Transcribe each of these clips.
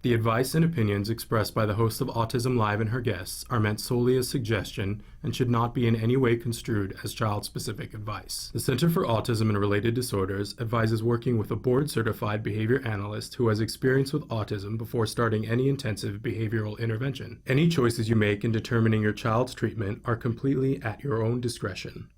The advice and opinions expressed by the host of Autism Live and her guests are meant solely as suggestion and should not be in any way construed as child-specific advice. The Center for Autism and Related Disorders advises working with a board-certified behavior analyst who has experience with autism before starting any intensive behavioral intervention. Any choices you make in determining your child's treatment are completely at your own discretion.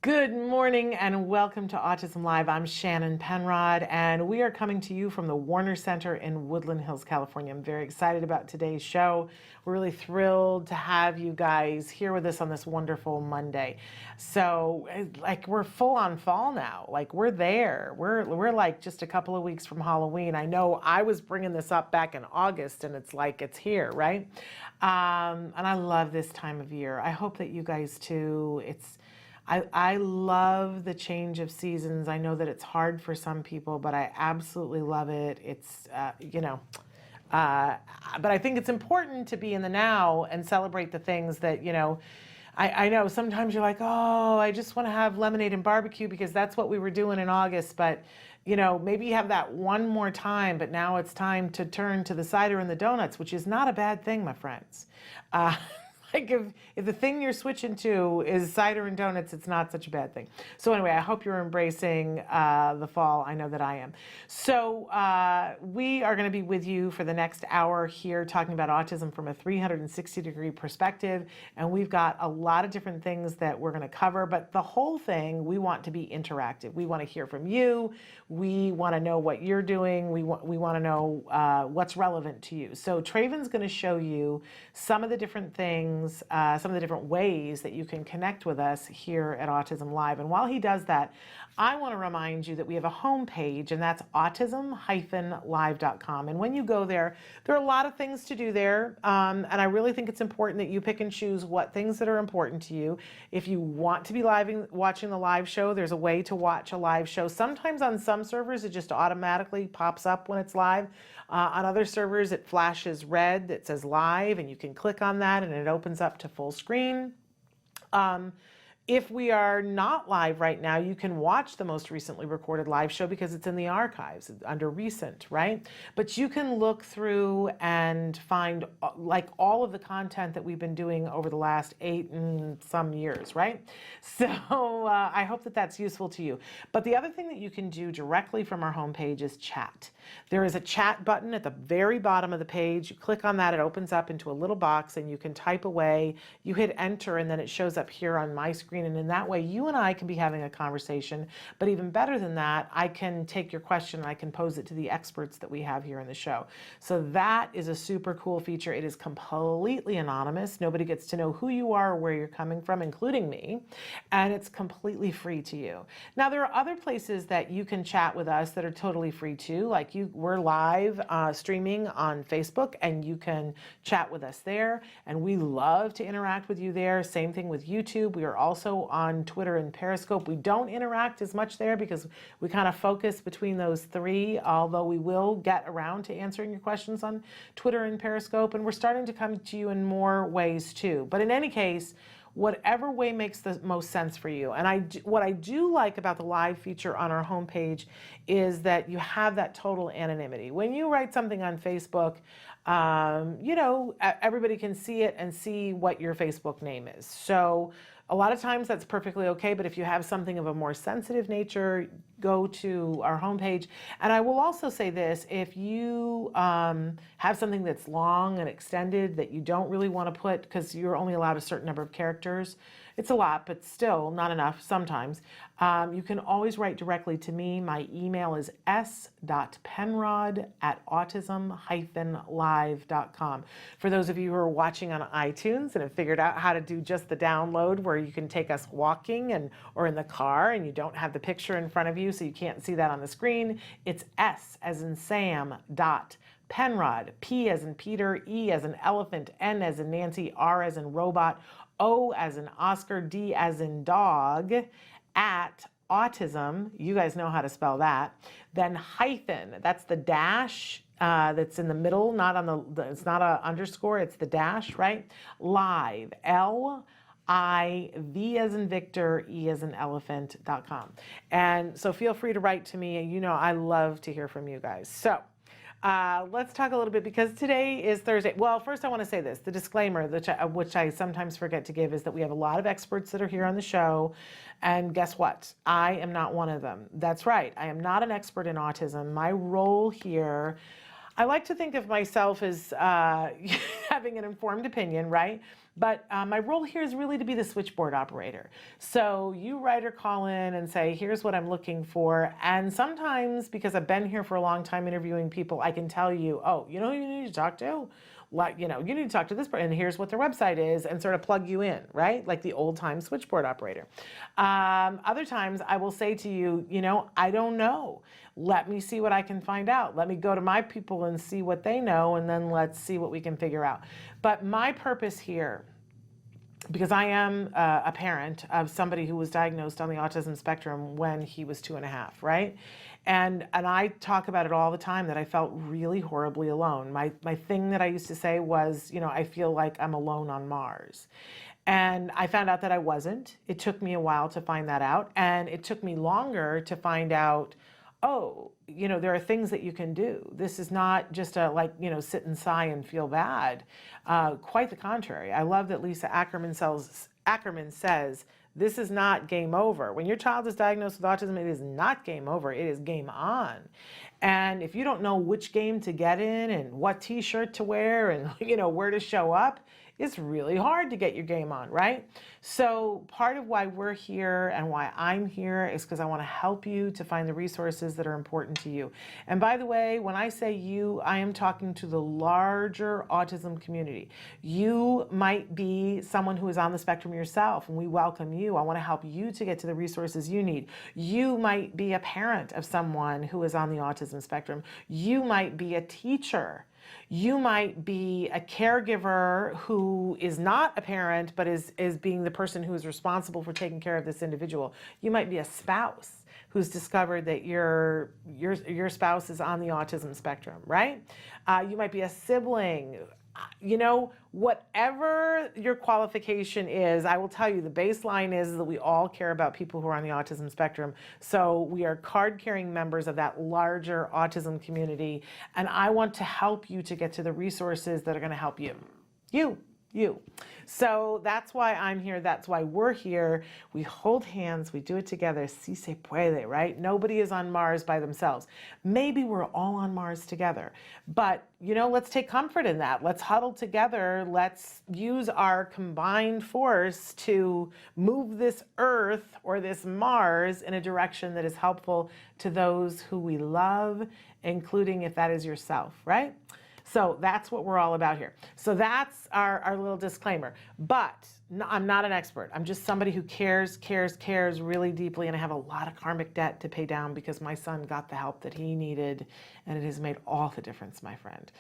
Good morning and welcome to Autism Live. I'm Shannon Penrod and we are coming to you from the Warner Center in Woodland Hills, California. I'm very excited about today's show. We're really thrilled to have you guys here with us on this wonderful Monday. So like we're full on fall now, like we're there. We're like just a couple of weeks from Halloween. I know I was bringing this up back in August and it's like it's here, right? And I love this time of year. I hope that you guys too. I love the change of seasons. I know that it's hard for some people, but I absolutely love it. It's, but I think it's important to be in the now and celebrate the things that, I know sometimes you're like, oh, I just want to have lemonade and barbecue because that's what we were doing in August. But, maybe you have that one more time, but now it's time to turn to the cider and the donuts, which is not a bad thing, my friends. Like if the thing you're switching to is cider and donuts, it's not such a bad thing. So anyway, I hope you're embracing the fall. I know that I am. So we are going to be with you for the next hour here talking about autism from a 360-degree perspective. And we've got a lot of different things that we're going to cover. But the whole thing, we want to be interactive. We want to hear from you. We want to know what you're doing. We want to know what's relevant to you. So Traven's going to show you some of the different things, some of the different ways that you can connect with us here at Autism Live. And while he does that, I want to remind you that we have a homepage, and that's autism-live.com. And when you go there, there are a lot of things to do there. And I really think it's important that you pick and choose what things that are important to you. If you want to be watching the live show, there's a way to watch a live show. Sometimes on some servers, it just automatically pops up when it's live. On other servers, it flashes red that says live, and you can click on that and it opens up to full screen. If we are not live right now, you can watch the most recently recorded live show because it's in the archives under recent, right? But you can look through and find like all of the content that we've been doing over the last 8 and some years, right? So I hope that that's useful to you. But the other thing that you can do directly from our homepage is chat. There is a chat button at the very bottom of the page. You click on that, it opens up into a little box and you can type away. You hit enter and then it shows up here on my screen. And in that way, you and I can be having a conversation. But even better than that, I can take your question and I can pose it to the experts that we have here in the show. So that is a super cool feature. It is completely anonymous. Nobody gets to know who you are or where you're coming from, including me. And it's completely free to you. Now, there are other places that you can chat with us that are totally free too. Like we're live streaming on Facebook and you can chat with us there. And we love to interact with you there. Same thing with YouTube. We are also on Twitter and Periscope. We don't interact as much there because we kind of focus between those three, although we will get around to answering your questions on Twitter and Periscope. And we're starting to come to you in more ways too. But in any case, whatever way makes the most sense for you. And what I do like about the live feature on our homepage is that you have that total anonymity. When you write something on Facebook, everybody can see it and see what your Facebook name is. So a lot of times that's perfectly okay, but if you have something of a more sensitive nature, go to our homepage. And I will also say this, if you have something that's long and extended that you don't really want to put, because you're only allowed a certain number of characters, it's a lot, but still not enough sometimes. You can always write directly to me. My email is s.penrod@autism-live.com. For those of you who are watching on iTunes and have figured out how to do just the download where you can take us walking or in the car and you don't have the picture in front of you, you, so you can't see that on the screen. It's S as in Sam dot Penrod, P as in Peter, E as in elephant, N as in Nancy, R as in robot, O as in Oscar, D as in dog, at autism, you guys know how to spell that, then hyphen, that's the dash that's in the middle, not on it's not a underscore, it's the dash, right? Live, LIV as in Victor, E as in elephant.com. And so feel free to write to me. You know, I love to hear from you guys. So let's talk a little bit, because today is Thursday. Well, first I want to say this, the disclaimer, which I sometimes forget to give, is that we have a lot of experts that are here on the show. And guess what? I am not one of them. That's right. I am not an expert in autism. My role here, I like to think of myself as having an informed opinion, right? But my role here is really to be the switchboard operator. So you write or call in and say, here's what I'm looking for. And sometimes, because I've been here for a long time interviewing people, I can tell you, oh, you know who you need to talk to? Like, you know, you need to talk to this person, and here's what their website is, and sort of plug you in, right? Like the old time switchboard operator. Other times I will say to you, you know, I don't know. Let me see what I can find out. Let me go to my people and see what they know, and then let's see what we can figure out. But my purpose here, because I am a parent of somebody who was diagnosed on the autism spectrum when he was 2.5, right? And I talk about it all the time, that I felt really horribly alone. My thing that I used to say was, you know, I feel like I'm alone on Mars. And I found out that I wasn't. It took me a while to find that out. And it took me longer to find out, oh, you know, there are things that you can do. This is not just a, like, you know, sit and sigh and feel bad. Quite the contrary. I love that Lisa Ackerman says, this is not game over. When your child is diagnosed with autism, it is not game over. It is game on. And if you don't know which game to get in and what t-shirt to wear and, you know, where to show up, it's really hard to get your game on, right? So part of why we're here and why I'm here is because I want to help you to find the resources that are important to you. And by the way, when I say you, I am talking to the larger autism community. You might be someone who is on the spectrum yourself, and we welcome you. I want to help you to get to the resources you need. You might be a parent of someone who is on the autism spectrum. You might be a teacher. You might be a caregiver who is not a parent, but is being the person who is responsible for taking care of this individual. You might be a spouse who's discovered that your spouse is on the autism spectrum, right? You might be a sibling. You know, whatever your qualification is, I will tell you the baseline is that we all care about people who are on the autism spectrum. So we are card-carrying members of that larger autism community, and I want to help you to get to the resources that are going to help you. You. So that's why I'm here. That's why we're here. We hold hands. We do it together. Si se puede, right? Nobody is on Mars by themselves. Maybe we're all on Mars together. But, you know, let's take comfort in that. Let's huddle together. Let's use our combined force to move this Earth or this Mars in a direction that is helpful to those who we love, including if that is yourself, right? So that's what we're all about here. So that's our little disclaimer. But I'm not an expert. I'm just somebody who cares really deeply, and I have a lot of karmic debt to pay down because my son got the help that he needed, and it has made all the difference, my friend.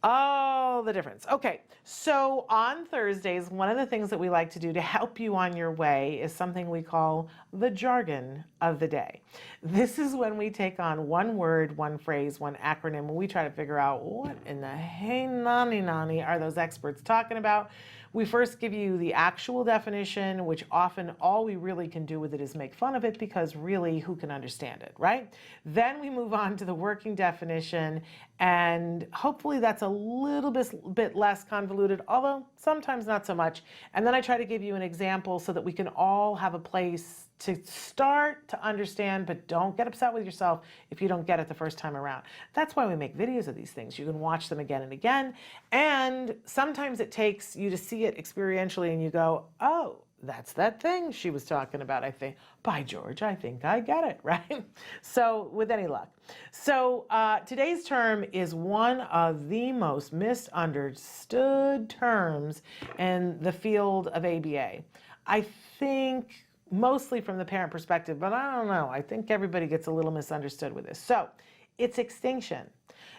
All the difference. Okay, so on Thursdays, one of the things that we like to do to help you on your way is something we call the jargon of the day. This is when we take on one word, one phrase, one acronym, and we try to figure out what in the hey nani are those experts talking about. We first give you the actual definition, which often all we really can do with it is make fun of it, because really, who can understand it, right? Then we move on to the working definition, and hopefully that's a little bit less convoluted, although sometimes not so much. And then I try to give you an example so that we can all have a place to start to understand, but don't get upset with yourself if you don't get it the first time around. That's why we make videos of these things. You can watch them again and again, and sometimes it takes you to see it experientially and you go, oh, that's that thing she was talking about, I think. By George, I think I get it, right? So with any luck. So today's term is one of the most misunderstood terms in the field of ABA. I think mostly from the parent perspective, but I don't know. I think everybody gets a little misunderstood with this. So it's extinction.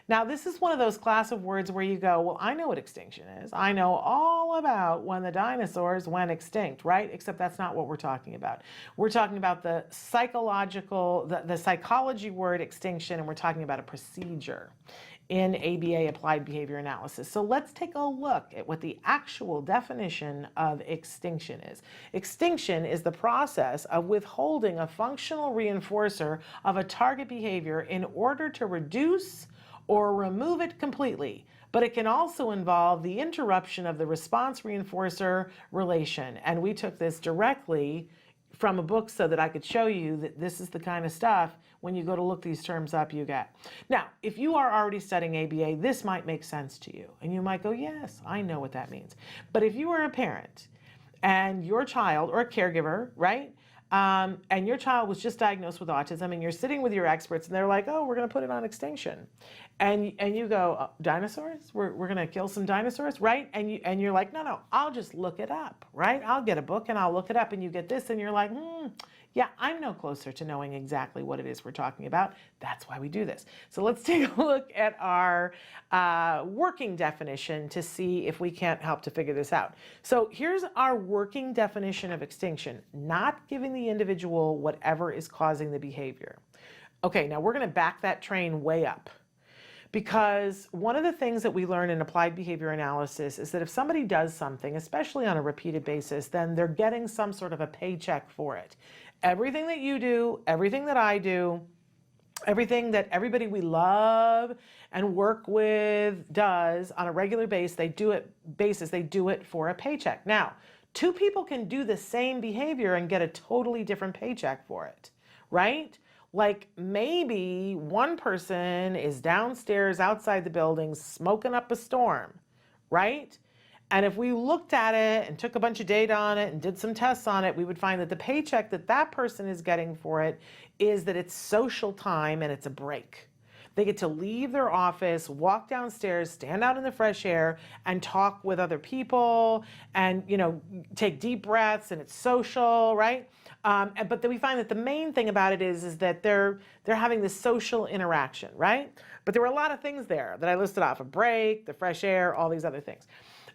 Now, this is one of those class of words where you go, well, I know what extinction is. I know all about when the dinosaurs went extinct, right? Except that's not what we're talking about. We're talking about the psychology word extinction, and we're talking about a procedure in ABA, applied behavior analysis. So let's take a look at what the actual definition of extinction is. Extinction is the process of withholding a functional reinforcer of a target behavior in order to reduce or remove it completely, but it can also involve the interruption of the response reinforcer relation. And we took this directly from a book so that I could show you that this is the kind of stuff, when you go to look these terms up, you get. Now, if you are already studying ABA, this might make sense to you. And you might go, yes, I know what that means. But if you are a parent and your child, or a caregiver, right? And your child was just diagnosed with autism, and you're sitting with your experts and they're like, oh, we're going to put it on extinction. And you go, dinosaurs? We're going to kill some dinosaurs, right? And you're like, no, I'll just look it up, right? I'll get a book and I'll look it up, and you get this and you're like, yeah, I'm no closer to knowing exactly what it is we're talking about. That's why we do this. So let's take a look at our working definition to see if we can't help to figure this out. So here's our working definition of extinction: not giving the individual whatever is causing the behavior. Okay, now we're going to back that train way up. Because one of the things that we learn in applied behavior analysis is that if somebody does something, especially on a repeated basis, then they're getting some sort of a paycheck for it. Everything that you do, everything that I do, everything that everybody we love and work with does on a regular basis, they do it for a paycheck. Now, two people can do the same behavior and get a totally different paycheck for it, right? Like maybe one person is downstairs outside the building smoking up a storm, right? And if we looked at it and took a bunch of data on it and did some tests on it, we would find that the paycheck that that person is getting for it is that it's social time and it's a break. They get to leave their office, walk downstairs, stand out in the fresh air, and talk with other people, and take deep breaths, and it's social, right? But then we find that the main thing about it is that they're having this social interaction, right? But there were a lot of things there that I listed off: a break, the fresh air, all these other things.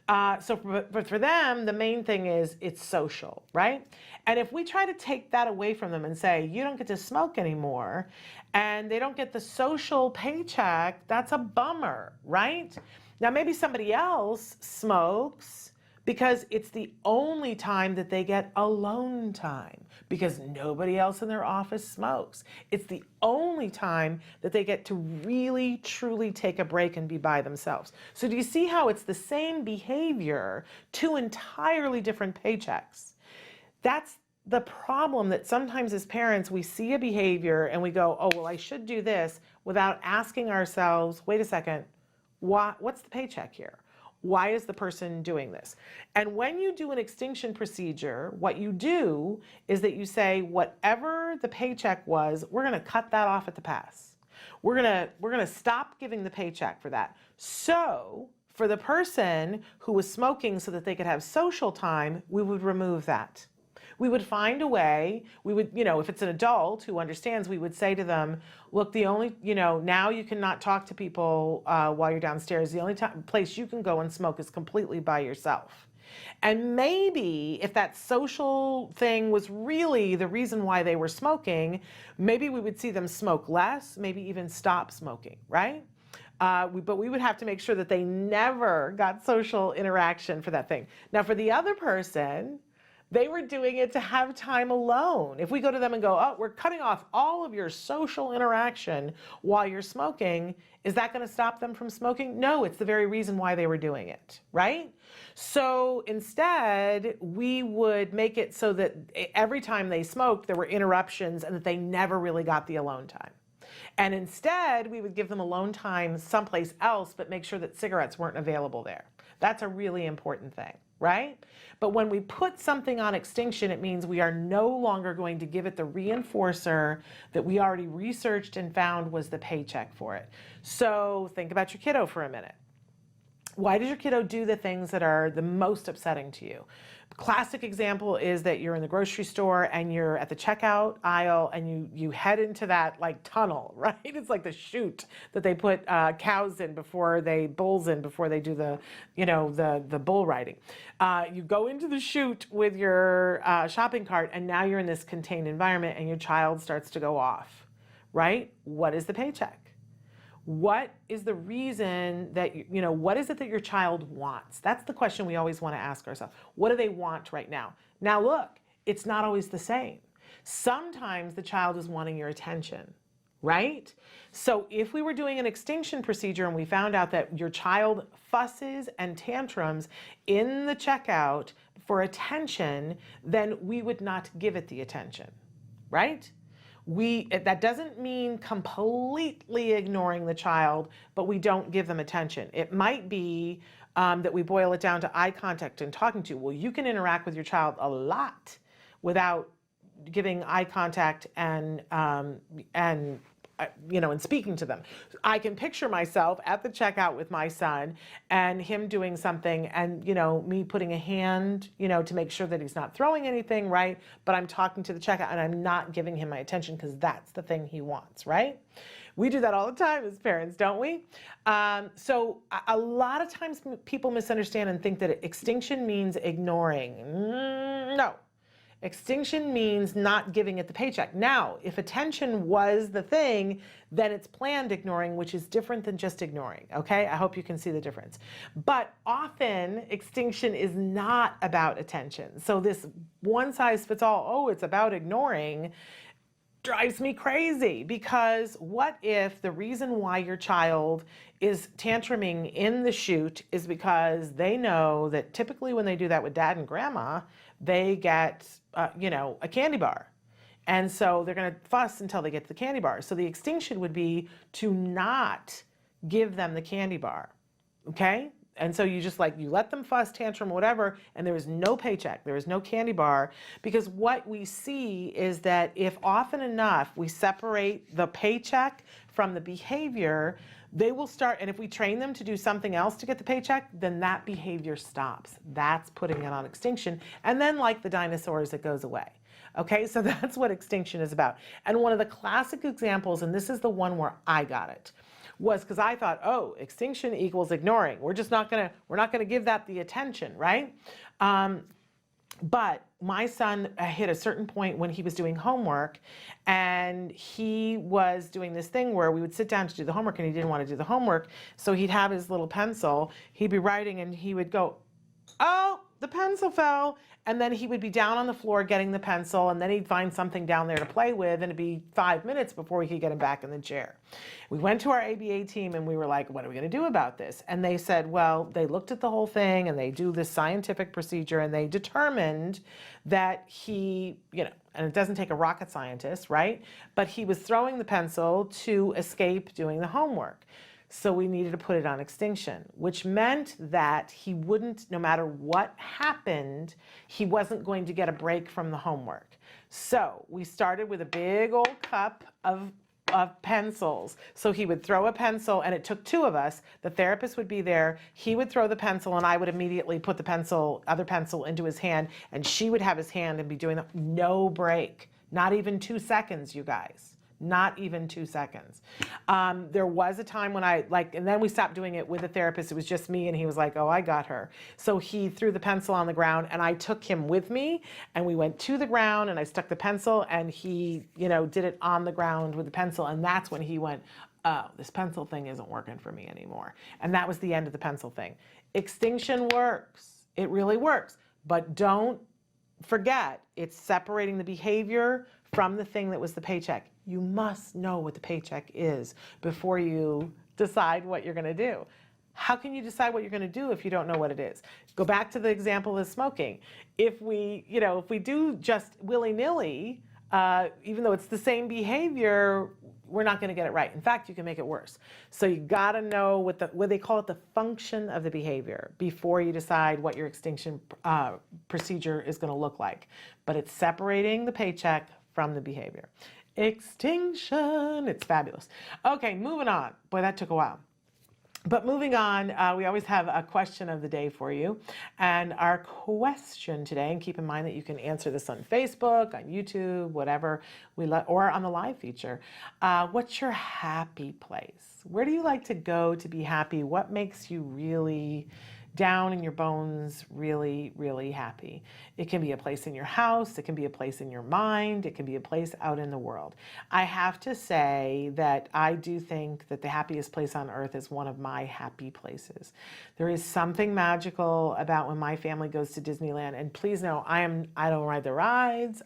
But for them, the main thing is it's social, right? And if we try to take that away from them and say, you don't get to smoke anymore, and they don't get the social paycheck, that's a bummer, right? Now, maybe somebody else smokes because it's the only time that they get alone time, because nobody else in their office smokes. It's the only time that they get to really, truly take a break and be by themselves. So do you see how it's the same behavior, two entirely different paychecks? That's the problem, that sometimes as parents, we see a behavior and we go, oh, well, I should do this, without asking ourselves, wait a second, what's the paycheck here? Why is the person doing this? And when you do an extinction procedure, what you do is that you say, whatever the paycheck was, we're going to cut that off at the pass. We're going to stop giving the paycheck for that. So for the person who was smoking so that they could have social time, we would remove that. We would find a way, if it's an adult who understands, we would say to them, look, the only, now you cannot talk to people while you're downstairs. The only place you can go and smoke is completely by yourself. And maybe if that social thing was really the reason why they were smoking, maybe we would see them smoke less, maybe even stop smoking, right? But we would have to make sure that they never got social interaction for that thing. Now, for the other person, they were doing it to have time alone. If we go to them and go, oh, we're cutting off all of your social interaction while you're smoking, is that going to stop them from smoking? No, it's the very reason why they were doing it, right? So instead, we would make it so that every time they smoked, there were interruptions and that they never really got the alone time. And instead, we would give them alone time someplace else, but make sure that cigarettes weren't available there. That's a really important thing, right? But when we put something on extinction, it means we are no longer going to give it the reinforcer that we already researched and found was the paycheck for it. So think about your kiddo for a minute. Why does your kiddo do the things that are the most upsetting to you? Classic example is that you're in the grocery store and you're at the checkout aisle and you head into that like tunnel, right? It's like the chute that they put bulls in before they do the, the bull riding. You go into the chute with your shopping cart, and now you're in this contained environment and your child starts to go off, right? What is the paycheck? What is the reason that, what is it that your child wants? That's the question we always want to ask ourselves. What do they want right now? Now, look, it's not always the same. Sometimes the child is wanting your attention, right? So if we were doing an extinction procedure and we found out that your child fusses and tantrums in the checkout for attention, then we would not give it the attention, right? That doesn't mean completely ignoring the child, but we don't give them attention. It might be that we boil it down to eye contact and talking to. Well, you can interact with your child a lot without giving eye contact and speaking to them. I can picture myself at the checkout with my son and him doing something and, me putting a hand, to make sure that he's not throwing anything, right? But I'm talking to the checkout and I'm not giving him my attention because that's the thing he wants, right? We do that all the time as parents, don't we? So a lot of times people misunderstand and think that extinction means ignoring. No. Extinction means not giving it the paycheck. Now, if attention was the thing, then it's planned ignoring, which is different than just ignoring, okay? I hope you can see the difference. But often, extinction is not about attention. So this one size fits all, oh, it's about ignoring, drives me crazy, because what if the reason why your child is tantruming in the chute is because they know that typically when they do that with dad and grandma, they get, a candy bar. And so they're going to fuss until they get to the candy bar. So the extinction would be to not give them the candy bar, okay? And so you let them fuss, tantrum, whatever, and there is no paycheck, there is no candy bar, because what we see is that if often enough we separate the paycheck from the behavior, they will start, and if we train them to do something else to get the paycheck, then that behavior stops. That's putting it on extinction. And then like the dinosaurs, it goes away. Okay, so that's what extinction is about. And one of the classic examples, and this is the one where I got it, was because I thought, oh, extinction equals ignoring. We're not gonna give that the attention, right? But my son hit a certain point when he was doing homework, and he was doing this thing where we would sit down to do the homework and he didn't want to do the homework. So he'd have his little pencil, he'd be writing and he would go, oh, the pencil fell. And then he would be down on the floor getting the pencil, and then he'd find something down there to play with, and it'd be 5 minutes before we could get him back in the chair. We went to our ABA team and we were like, what are we going to do about this? And they said, well, they looked at the whole thing and they do this scientific procedure, and they determined that he, and it doesn't take a rocket scientist, right? But he was throwing the pencil to escape doing the homework. So we needed to put it on extinction, which meant that he wouldn't, no matter what happened, he wasn't going to get a break from the homework. So we started with a big old cup of pencils. So he would throw a pencil, and it took two of us. The therapist would be there. He would throw the pencil, and I would immediately put the other pencil into his hand, and she would have his hand and be doing no break. Not even 2 seconds, you guys. Not even 2 seconds. There was a time when and then we stopped doing it with a therapist. It was just me, and he was like, oh, I got her. So he threw the pencil on the ground, and I took him with me, and we went to the ground, and I stuck the pencil, and he, did it on the ground with the pencil, and that's when he went, oh, this pencil thing isn't working for me anymore. And that was the end of the pencil thing. Extinction works. It really works. But don't forget, it's separating the behavior from the thing that was the paycheck. You must know what the paycheck is before you decide what you're going to do. How can you decide what you're going to do if you don't know what it is? Go back to the example of smoking. If we do just willy-nilly, even though it's the same behavior, we're not going to get it right. In fact, you can make it worse. So you got to know what they call it, the function of the behavior, before you decide what your extinction procedure is going to look like. But it's separating the paycheck from the behavior. Extinction, it's fabulous. Okay, moving on. Boy, that took a while. But moving on, we always have a question of the day for you. And our question today, and keep in mind that you can answer this on Facebook, on YouTube, whatever or on the live feature. What's your happy place? Where do you like to go to be happy? What makes you really down in your bones, really, really happy? It can be a place in your house, it can be a place in your mind, it can be a place out in the world. I have to say that I do think that the happiest place on earth is one of my happy places. There is something magical about when my family goes to Disneyland, and please know I don't ride the rides.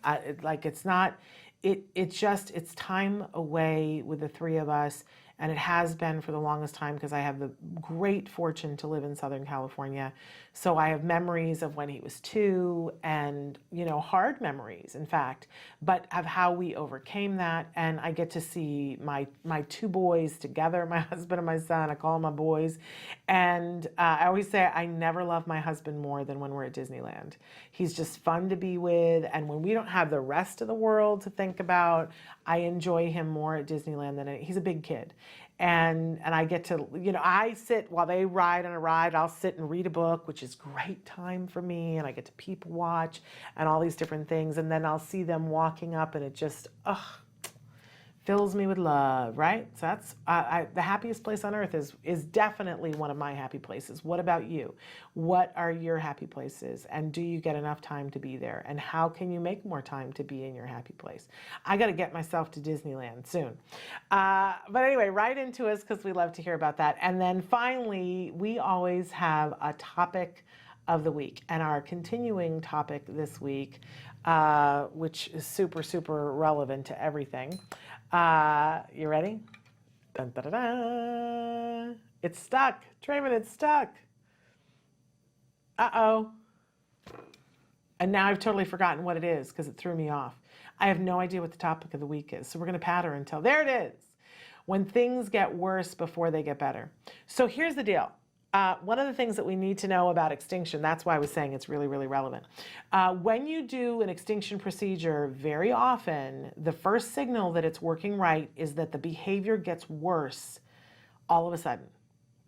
It's time away with the three of us. And it has been for the longest time because I have the great fortune to live in Southern California. So I have memories of when he was 2 and, hard memories, in fact, but of how we overcame that. And I get to see my 2 boys together, my husband and my son. I call them my boys. And I always say I never love my husband more than when we're at Disneyland. He's just fun to be with. And when we don't have the rest of the world to think about, I enjoy him more at Disneyland than he's a big kid. And I get to, I sit while they ride on a ride, I'll sit and read a book, which is great time for me. And I get to people watch and all these different things. And then I'll see them walking up and it just, fills me with love, right? So that's the happiest place on earth is definitely one of my happy places. What about you? What are your happy places? And do you get enough time to be there? And how can you make more time to be in your happy place? I got to get myself to Disneyland soon. But anyway, write into us because we love to hear about that. And then finally, we always have a topic of the week. And our continuing topic this week, which is super, super relevant to everything. You ready? Dun, da, da, da. It's stuck. Trayvon, it's stuck. Uh-oh. And now I've totally forgotten what it is because it threw me off. I have no idea what the topic of the week is. So we're going to patter until, there it is. When things get worse before they get better. So here's the deal. One of the things that we need to know about extinction, that's why I was saying it's really, really relevant. When you do an extinction procedure, very often, the first signal that it's working right is that the behavior gets worse all of a sudden.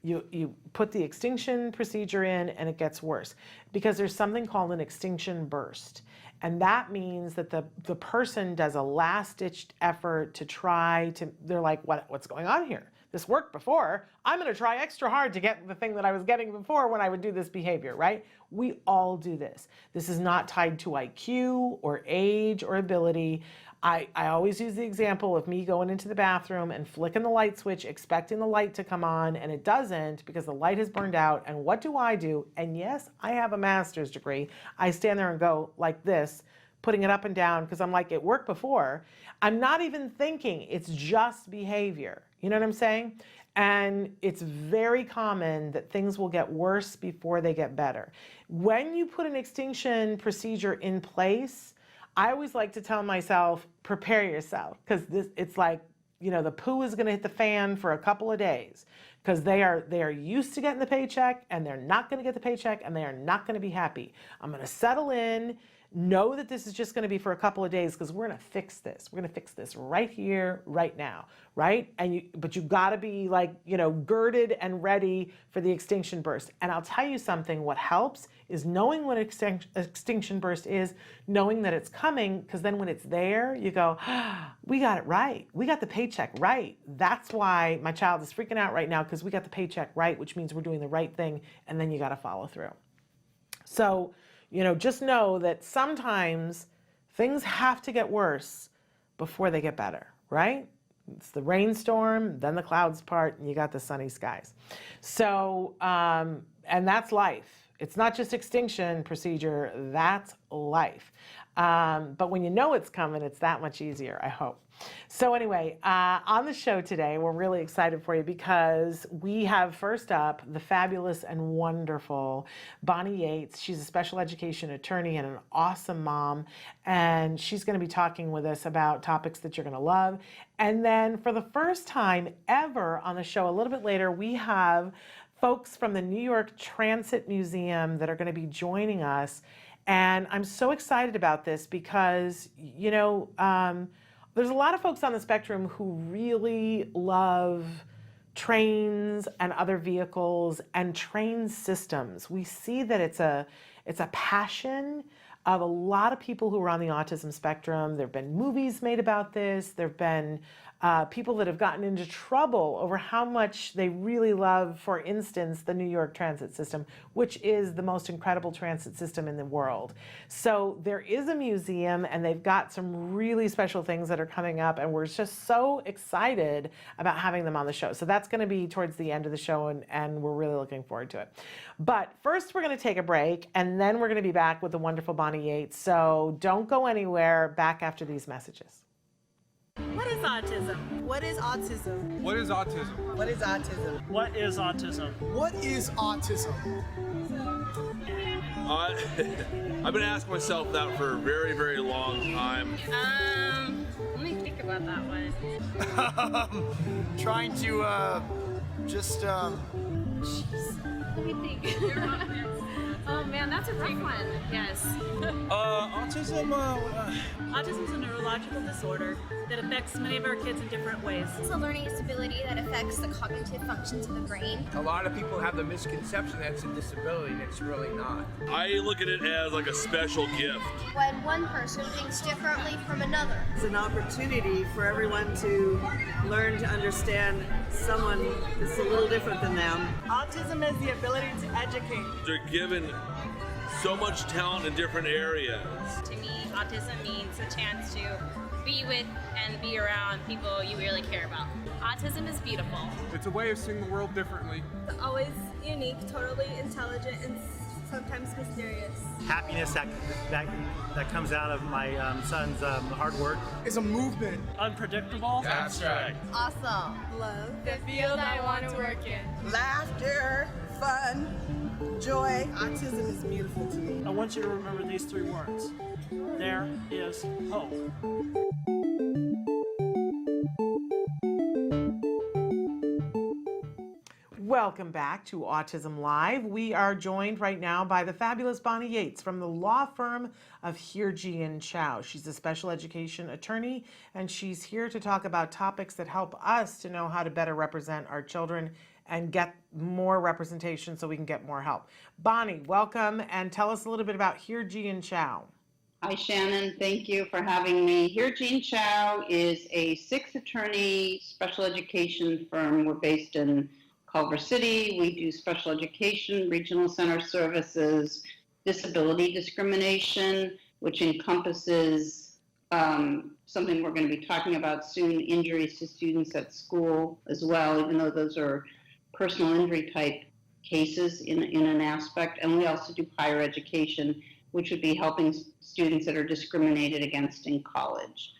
You put the extinction procedure in and it gets worse because there's something called an extinction burst. And that means that the person does a last-ditched effort to try to, they're like, what's going on here? This worked before. I'm going to try extra hard to get the thing that I was getting before when I would do this behavior, right? We all do this. This is not tied to IQ or age or ability. I always use the example of me going into the bathroom and flicking the light switch, expecting the light to come on, and it doesn't because the light has burned out. And what do? And yes, I have a master's degree. I stand there and go like this, putting it up and down because I'm like, it worked before. I'm not even thinking, it's just behavior. You know what I'm saying? And it's very common that things will get worse before they get better. When you put an extinction procedure in place, I always like to tell myself, prepare yourself, because it's like, the poo is going to hit the fan for a couple of days because they are used to getting the paycheck and they're not going to get the paycheck and they are not going to be happy. I'm going to settle in. Know that this is just going to be for a couple of days because we're going to fix this. We're going to fix this right here, right now, right? But you got to be girded and ready for the extinction burst. And I'll tell you something, what helps is knowing what extinction burst is, knowing that it's coming, because then when it's there, you go, we got it right. We got the paycheck right. That's why my child is freaking out right now because we got the paycheck right, which means we're doing the right thing, and then you got to follow through. So, just know that sometimes things have to get worse before they get better, right? It's the rainstorm, then the clouds part, and you got the sunny skies. So, and that's life. It's not just extinction procedure, that's life. But when you know it's coming, it's that much easier, I hope. So anyway, on the show today, we're really excited for you because we have first up the fabulous and wonderful Bonnie Yates. She's a special education attorney and an awesome mom. And she's going to be talking with us about topics that you're going to love. And then for the first time ever on the show, a little bit later, we have folks from the New York Transit Museum that are going to be joining us. And I'm so excited about this because, there's a lot of folks on the spectrum who really love trains and other vehicles and train systems. We see that it's a passion of a lot of people who are on the autism spectrum. There have been movies made about this. There have been people that have gotten into trouble over how much they really love, for instance, the New York transit system, which is the most incredible transit system in the world. So there is a museum, and they've got some really special things that are coming up, and we're just so excited about having them on the show. So that's going to be towards the end of the show, and we're really looking forward to it. But first, we're going to take a break, and then we're going to be back with the wonderful Bonnie Yates. So don't go anywhere. Back after these messages. What is autism? What is autism? What is autism? What is autism? What is autism? What is autism? I've been asking myself that for a very, very long time. Let me think about that one. Trying to just Jeez. Let me think. Oh man, that's a rough one. Yes. Autism is a neurological disorder that affects many of our kids in different ways. It's a learning disability that affects the cognitive functions of the brain. A lot of people have the misconception that it's a disability, and it's really not. I look at it as like a special gift. When one person thinks differently from another. It's an opportunity for everyone to learn to understand someone that's a little different than them. Autism is the ability to educate. They're given so much talent in different areas. To me, autism means a chance to be with and be around people you really care about. Autism is beautiful. It's a way of seeing the world differently. Always unique, totally intelligent, and sometimes mysterious. Happiness that comes out of my son's hard work. It's a movement. Unpredictable. That's right. Awesome. Love. The field I want to work in. Laughter, fun, joy. Autism is beautiful to me. I want you to remember these three words. There is hope. Welcome back to Autism Live. We are joined right now by the fabulous Bonnie Yates from the law firm of Jargon. She's a special education attorney, and she's here to talk about topics that help us to know how to better represent our children and get more representation so we can get more help. Bonnie, welcome, and tell us a little bit about Jargon. Hi, Shannon. Thank you for having me. Jargon is a 6-attorney special education firm. We're based in Culver City. We do special education, regional center services, disability discrimination, which encompasses something we're going to be talking about soon, injuries to students at school as well, even though those are personal injury type cases in an aspect. And we also do higher education, which would be helping students that are discriminated against in college.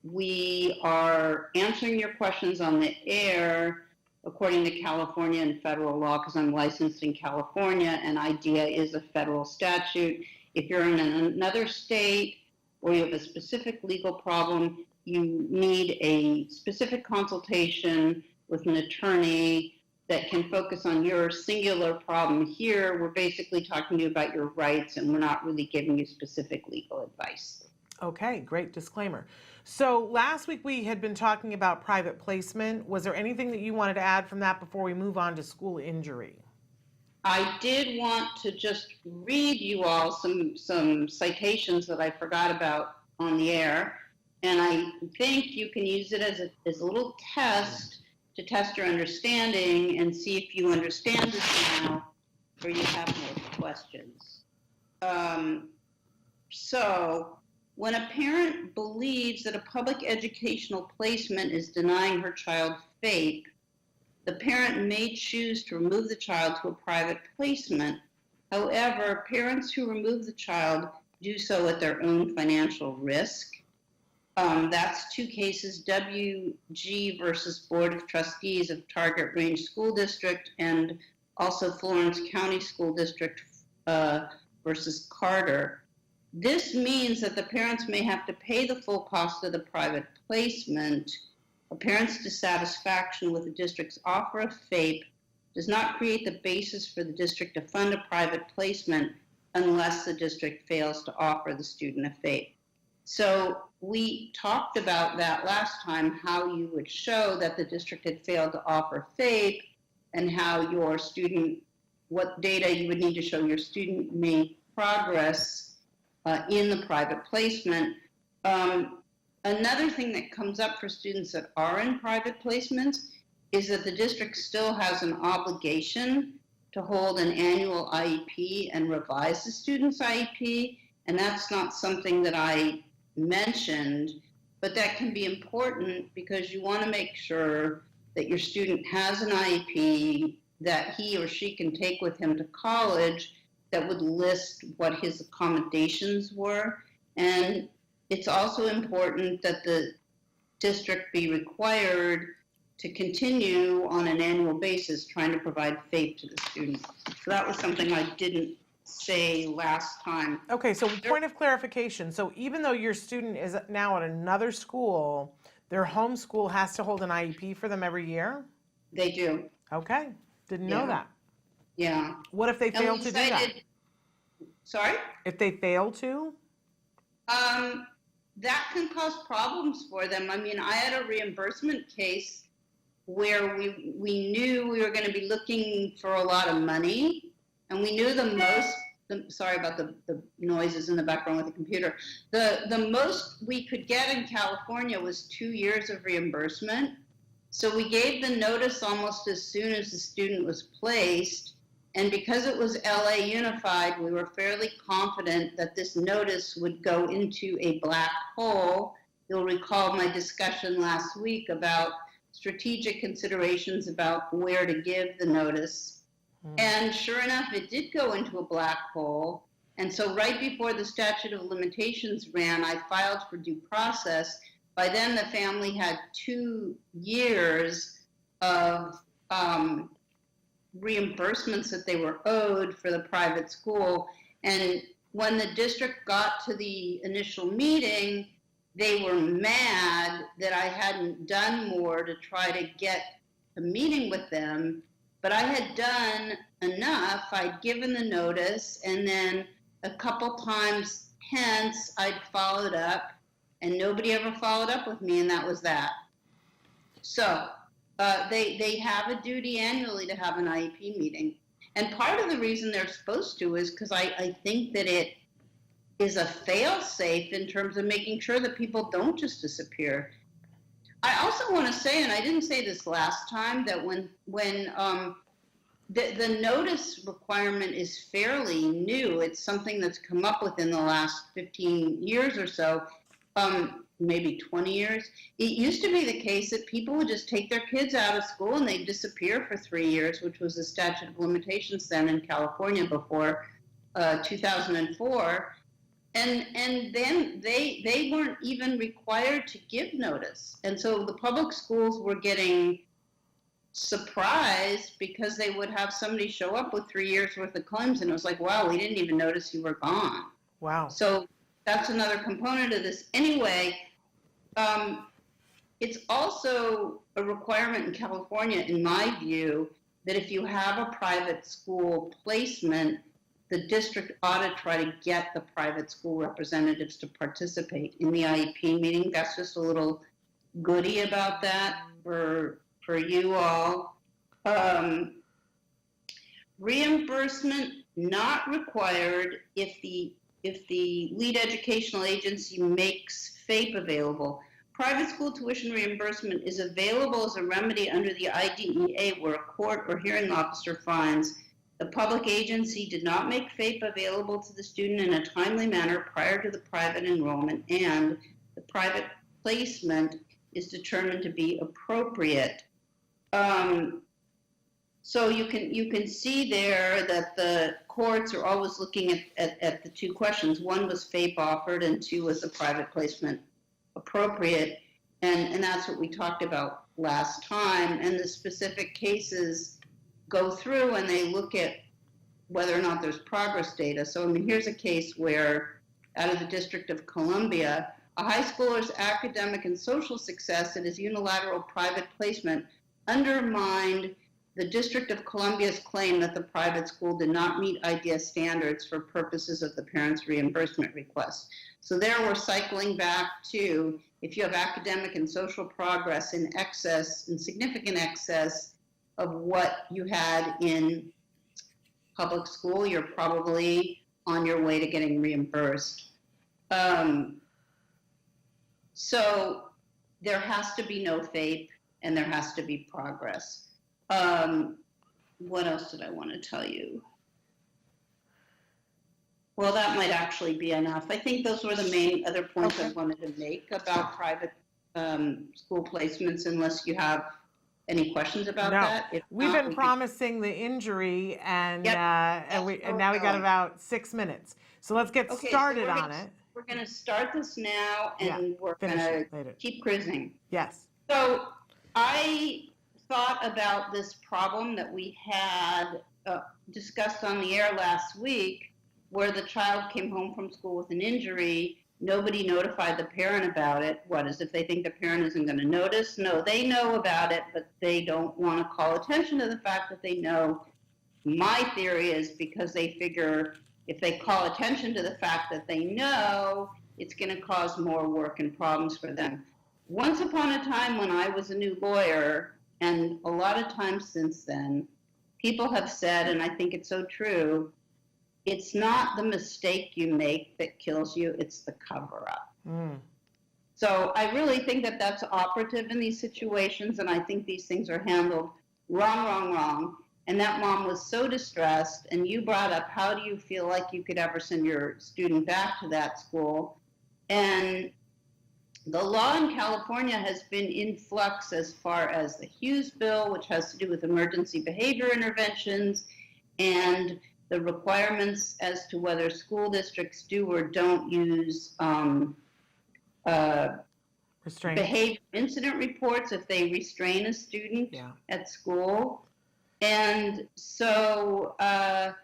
We are answering your questions on the air according to California and federal law, because I'm licensed in California, and IDEA is a federal statute. If you're in another state or you have a specific legal problem, you need a specific consultation with an attorney that can focus on your singular problem. Here, we're basically talking to you about your rights, and we're not really giving you specific legal advice. Okay, great disclaimer. So last week we had been talking about private placement. Was there anything that you wanted to add from that before we move on to school injury? I did want to just read you all some citations that I forgot about on the air, and I think you can use it as a little test to test your understanding and see if you understand this now or you have more questions. So when a parent believes that a public educational placement is denying her child FAPE, the parent may choose to remove the child to a private placement. However, parents who remove the child do so at their own financial risk. That's 2 cases, WG versus Board of Trustees of Target Range School District, and also Florence County School District versus Carter. This means that the parents may have to pay the full cost of the private placement. A parent's dissatisfaction with the district's offer of FAPE does not create the basis for the district to fund a private placement unless the district fails to offer the student a FAPE. So we talked about that last time, how you would show that the district had failed to offer FAPE and how your student, what data you would need to show your student made progress in the private placement. Another thing that comes up for students that are in private placements is that the district still has an obligation to hold an annual IEP and revise the student's IEP, and that's not something that I mentioned, but that can be important because you want to make sure that your student has an IEP that he or she can take with him to college that would list what his accommodations were. And it's also important that the district be required to continue on an annual basis trying to provide FAPE to the student. So that was something I didn't say last time. Okay, so point of clarification. So even though your student is now at another school, their home school has to hold an IEP for them every year? They do. Okay, didn't know that. Yeah. What if they And fail we to do that? cited- Sorry? If they fail to? That can cause problems for them. I mean, I had a reimbursement case where we knew we were going to be looking for a lot of money, and we knew sorry about the noises in the background with the computer. The most we could get in California was 2 years of reimbursement. So we gave the notice almost as soon as the student was placed. And because it was LA Unified, we were fairly confident that this notice would go into a black hole. You'll recall my discussion last week about strategic considerations about where to give the notice. And sure enough, it did go into a black hole. And so right before the statute of limitations ran, I filed for due process. By then, the family had 2 years of reimbursements that they were owed for the private school. And when the district got to the initial meeting, they were mad that I hadn't done more to try to get a meeting with them. But I had done enough. I'd given the notice, and then a couple times hence, I'd followed up, and nobody ever followed up with me, and that was that. So they have a duty annually to have an IEP meeting. And part of the reason they're supposed to is because I think that it is a fail-safe in terms of making sure that people don't just disappear. I also want to say, and I didn't say this last time, that when the notice requirement is fairly new, it's something that's come up within the last 15 years or so, maybe 20 years. It used to be the case that people would just take their kids out of school and they'd disappear for 3 years, which was the statute of limitations then in California before 2004. And then they weren't even required to give notice. And so the public schools were getting surprised because they would have somebody show up with 3 years worth of claims, and it was like, wow, we didn't even notice you were gone. Wow. So that's another component of this. Anyway, it's also a requirement in California, in my view, that if you have a private school placement, the district ought to try to get the private school representatives to participate in the IEP meeting. That's just a little goodie about that for you all. Reimbursement not required if the lead educational agency makes FAPE available. Private school tuition reimbursement is available as a remedy under the IDEA where a court or hearing officer finds the public agency did not make FAPE available to the student in a timely manner prior to the private enrollment, and the private placement is determined to be appropriate. So you can see there that the courts are always looking at the two questions. One was FAPE offered, and two was the private placement appropriate, and that's what we talked about last time. And the specific cases go through and they look at whether or not there's progress data. So, I mean, here's a case where out of the District of Columbia, a high schooler's academic and social success at his unilateral private placement undermined the District of Columbia's claim that the private school did not meet IDEA standards for purposes of the parent's reimbursement request. So there we're cycling back to, if you have academic and social progress in excess, in significant excess of what you had in public school, you're probably on your way to getting reimbursed. So there has to be no FAPE and there has to be progress. What else did I want to tell you? Well, that might actually be enough. I think those were the main other points I wanted to make about private school placements, unless you have any questions about that. If We've not, been we promising the injury, and Yep. and now we got about 6 minutes. So let's get Okay, so started we're on gonna- it. We're going to start this now, and we're going finish it to later. keep cruising. Yes. So I thought about this problem that we had discussed on the air last week, where the child came home from school with an injury. Nobody notified the parent about it. What, as if they think the parent isn't going to notice? No, they know about it, but they don't want to call attention to the fact that they know. My theory is because they figure if they call attention to the fact that they know, it's going to cause more work and problems for them. Once upon a time when I was a new lawyer, and a lot of times since then, people have said, and I think it's so true, it's not the mistake you make that kills you, it's the cover-up. So I really think that that's operative in these situations, and I think these things are handled wrong. And that mom was so distressed, and you brought up, how do you feel like you could ever send your student back to that school? And the law in California has been in flux as far as the Hughes bill, which has to do with emergency behavior interventions, and the requirements as to whether school districts do or don't use behavior incident reports if they restrain a student at school. And so I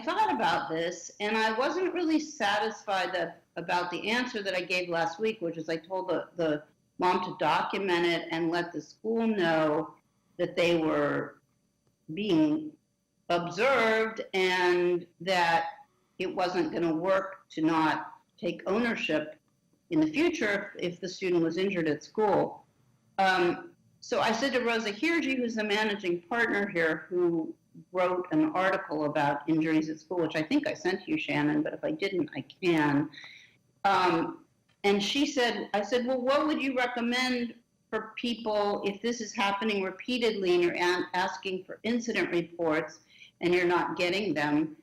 thought about this, and I wasn't really satisfied about the answer that I gave last week, which is I told the mom to document it and let the school know that they were being observed and that it wasn't going to work to not take ownership in the future if the student was injured at school. So I said to Rosa Hirji, who's the managing partner here, who wrote an article about injuries at school, which I think I sent to you, Shannon, but if I didn't, I can. And she said, I said, well, what would you recommend for people if this is happening repeatedly and you're asking for incident reports and you're not getting them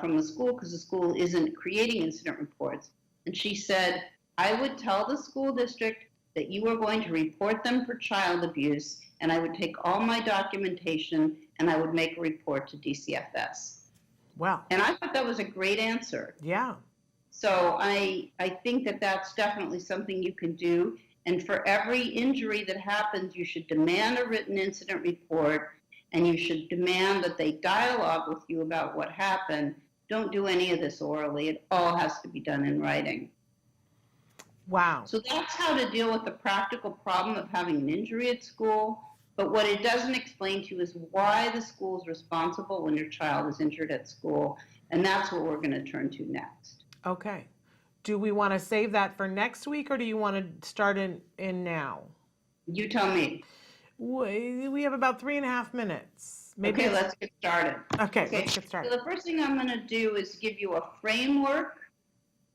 from the school because the school isn't creating incident reports? And she said, I would tell the school district that you were going to report them for child abuse, and I would take all my documentation and I would make a report to DCFS. Wow. And I thought that was a great answer. Yeah. So I think that that's definitely something you can do. And for every injury that happens, you should demand a written incident report, and you should demand that they dialogue with you about what happened. Don't do any of this orally. It all has to be done in writing. Wow. So that's how to deal with the practical problem of having an injury at school. But what it doesn't explain to you is why the school is responsible when your child is injured at school. And that's what we're going to turn to next. Okay. Do we want to save that for next week, or do you want to start in now? You tell me. We have about 3.5 minutes. Maybe Okay, let's get started. Okay, let's get started. So the first thing I'm going to do is give you a framework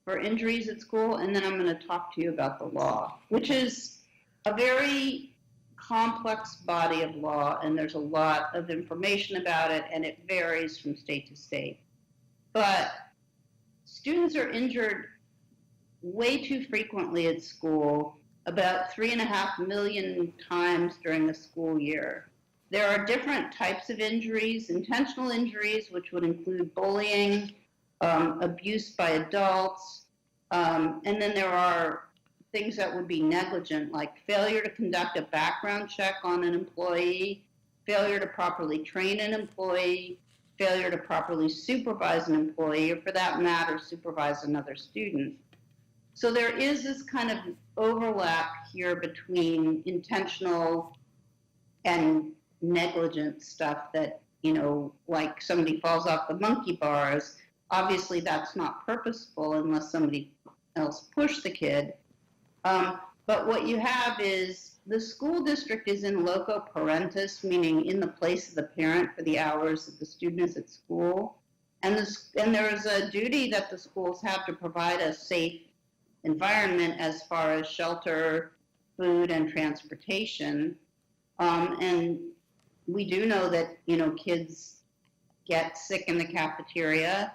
for injuries at school, and then I'm going to talk to you about the law, which is a very complex body of law, and there's a lot of information about it, and it varies from state to state. But students are injured way too frequently at school, about 3.5 million times during the school year. There are different types of injuries: intentional injuries, which would include bullying, abuse by adults, and then there are things that would be negligent, like failure to conduct a background check on an employee, failure to properly train an employee, failure to properly supervise an employee, or for that matter, supervise another student. So there is this kind of overlap here between intentional and negligent stuff that, like somebody falls off the monkey bars. Obviously, that's not purposeful unless somebody else pushed the kid. But what you have is the school district is in loco parentis, meaning in the place of the parent for the hours that the student is at school. And there is a duty that the schools have to provide a safe environment as far as shelter, food, and transportation. And we do know that, kids get sick in the cafeteria.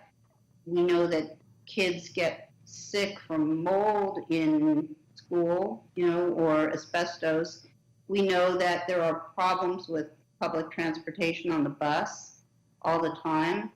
We know that kids get sick from mold in school, or asbestos. We know that there are problems with public transportation on the bus all the time.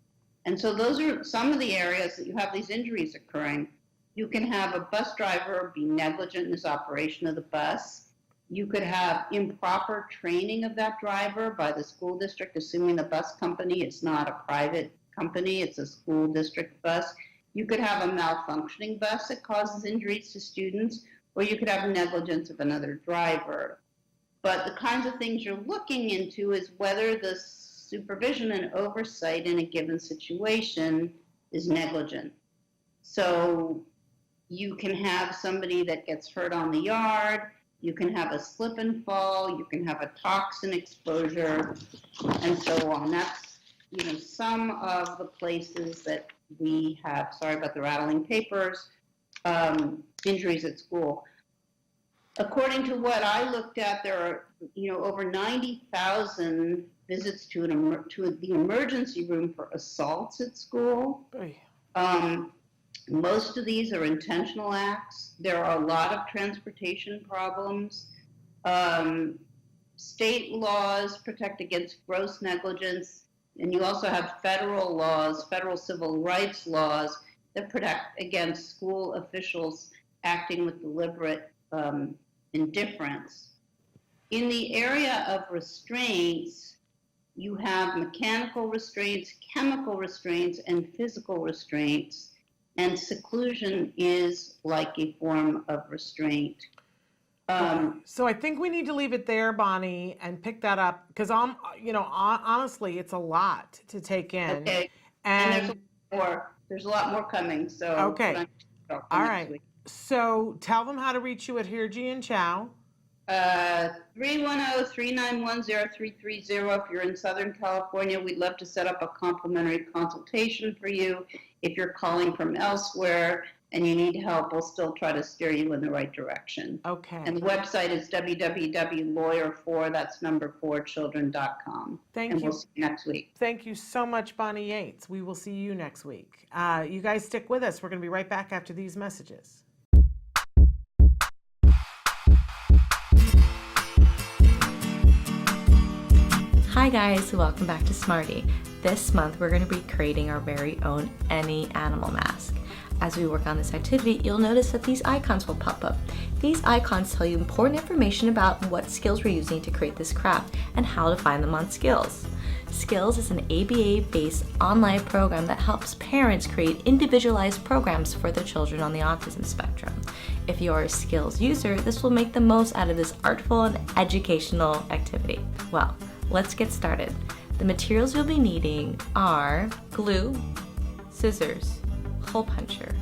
And so those are some of the areas that you have these injuries occurring. You can have a bus driver be negligent in his operation of the bus. You could have improper training of that driver by the school district, assuming the bus company is not a private company, it's a school district bus. You could have a malfunctioning bus that causes injuries to students, or you could have negligence of another driver. But the kinds of things you're looking into is whether the supervision and oversight in a given situation is negligent. So you can have somebody that gets hurt on the yard, you can have a slip and fall, you can have a toxin exposure, and so on. That's, some of the places that we have, sorry about the rattling papers, injuries at school. According to what I looked at, there are, over 90,000 visits to the emergency room for assaults at school. Most of these are intentional acts. There are a lot of transportation problems. State laws protect against gross negligence, and you also have federal laws, federal civil rights laws that protect against school officials acting with deliberate indifference. In the area of restraints, you have mechanical restraints, chemical restraints, and physical restraints, and seclusion is like a form of restraint. So I think we need to leave it there, Bonnie, and pick that up, because honestly, it's a lot to take in. Okay. And there's a lot more coming. So okay. All right. Week. So tell them how to reach you at Hirji and Chow. 310-391-0330. If you're in Southern California, we'd love to set up a complimentary consultation for you. If you're calling from elsewhere and you need help, we'll still try to steer you in the right direction. Okay. And the website is www.lawyer4children.com. Thank you. And we'll see you next week. Thank you so much, Bonnie Yates. We will see you next week. You guys stick with us. We're going to be right back after these messages. Hi guys, welcome back to Smarty. This month we're going to be creating our very own Any Animal mask. As we work on this activity, you'll notice that these icons will pop up. These icons tell you important information about what skills we're using to create this craft and how to find them on Skills. Skills is an ABA-based online program that helps parents create individualized programs for their children on the autism spectrum. If you are a Skills user, this will make the most out of this artful and educational activity. Well, let's get started. The materials you'll be needing are glue, scissors, hole puncher,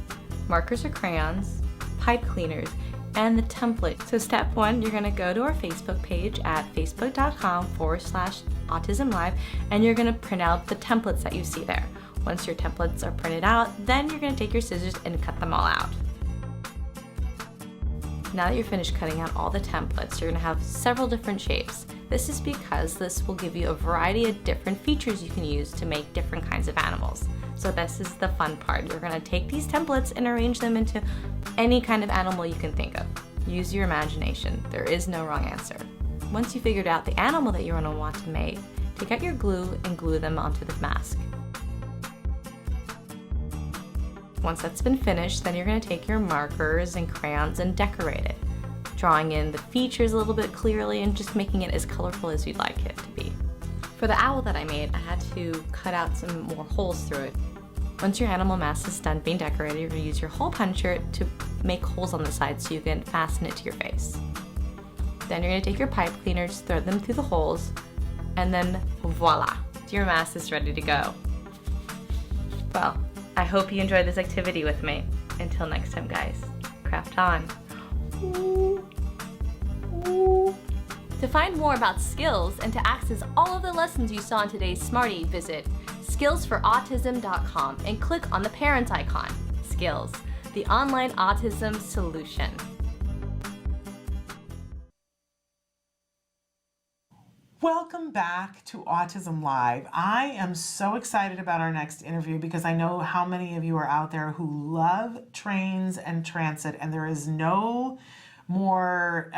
markers or crayons, pipe cleaners, and the template. So step 1, you're going to go to our Facebook page at facebook.com/autism-live, and you're going to print out the templates that you see there. Once your templates are printed out, then you're going to take your scissors and cut them all out. Now that you're finished cutting out all the templates, you're going to have several different shapes. This is because this will give you a variety of different features you can use to make different kinds of animals. So this is the fun part. You're going to take these templates and arrange them into any kind of animal you can think of. Use your imagination. There is no wrong answer. Once you figured out the animal that you're going to want to make, take out your glue and glue them onto the mask. Once that's been finished, then you're going to take your markers and crayons and decorate it, drawing in the features a little bit clearly and just making it as colorful as you'd like it to be. For the owl that I made, I had to cut out some more holes through it. Once your animal mask is done being decorated, you're going to use your hole puncher to make holes on the side so you can fasten it to your face. Then you're going to take your pipe cleaners, thread them through the holes, and then voila, your mask is ready to go. Well, I hope you enjoyed this activity with me. Until next time, guys, craft on. To find more about Skills and to access all of the lessons you saw in today's Smarty, visit skillsforautism.com and click on the parents icon. Skills, the online autism solution. Welcome back to Autism Live. I am so excited about our next interview because I know how many of you are out there who love trains and transit, and there is no more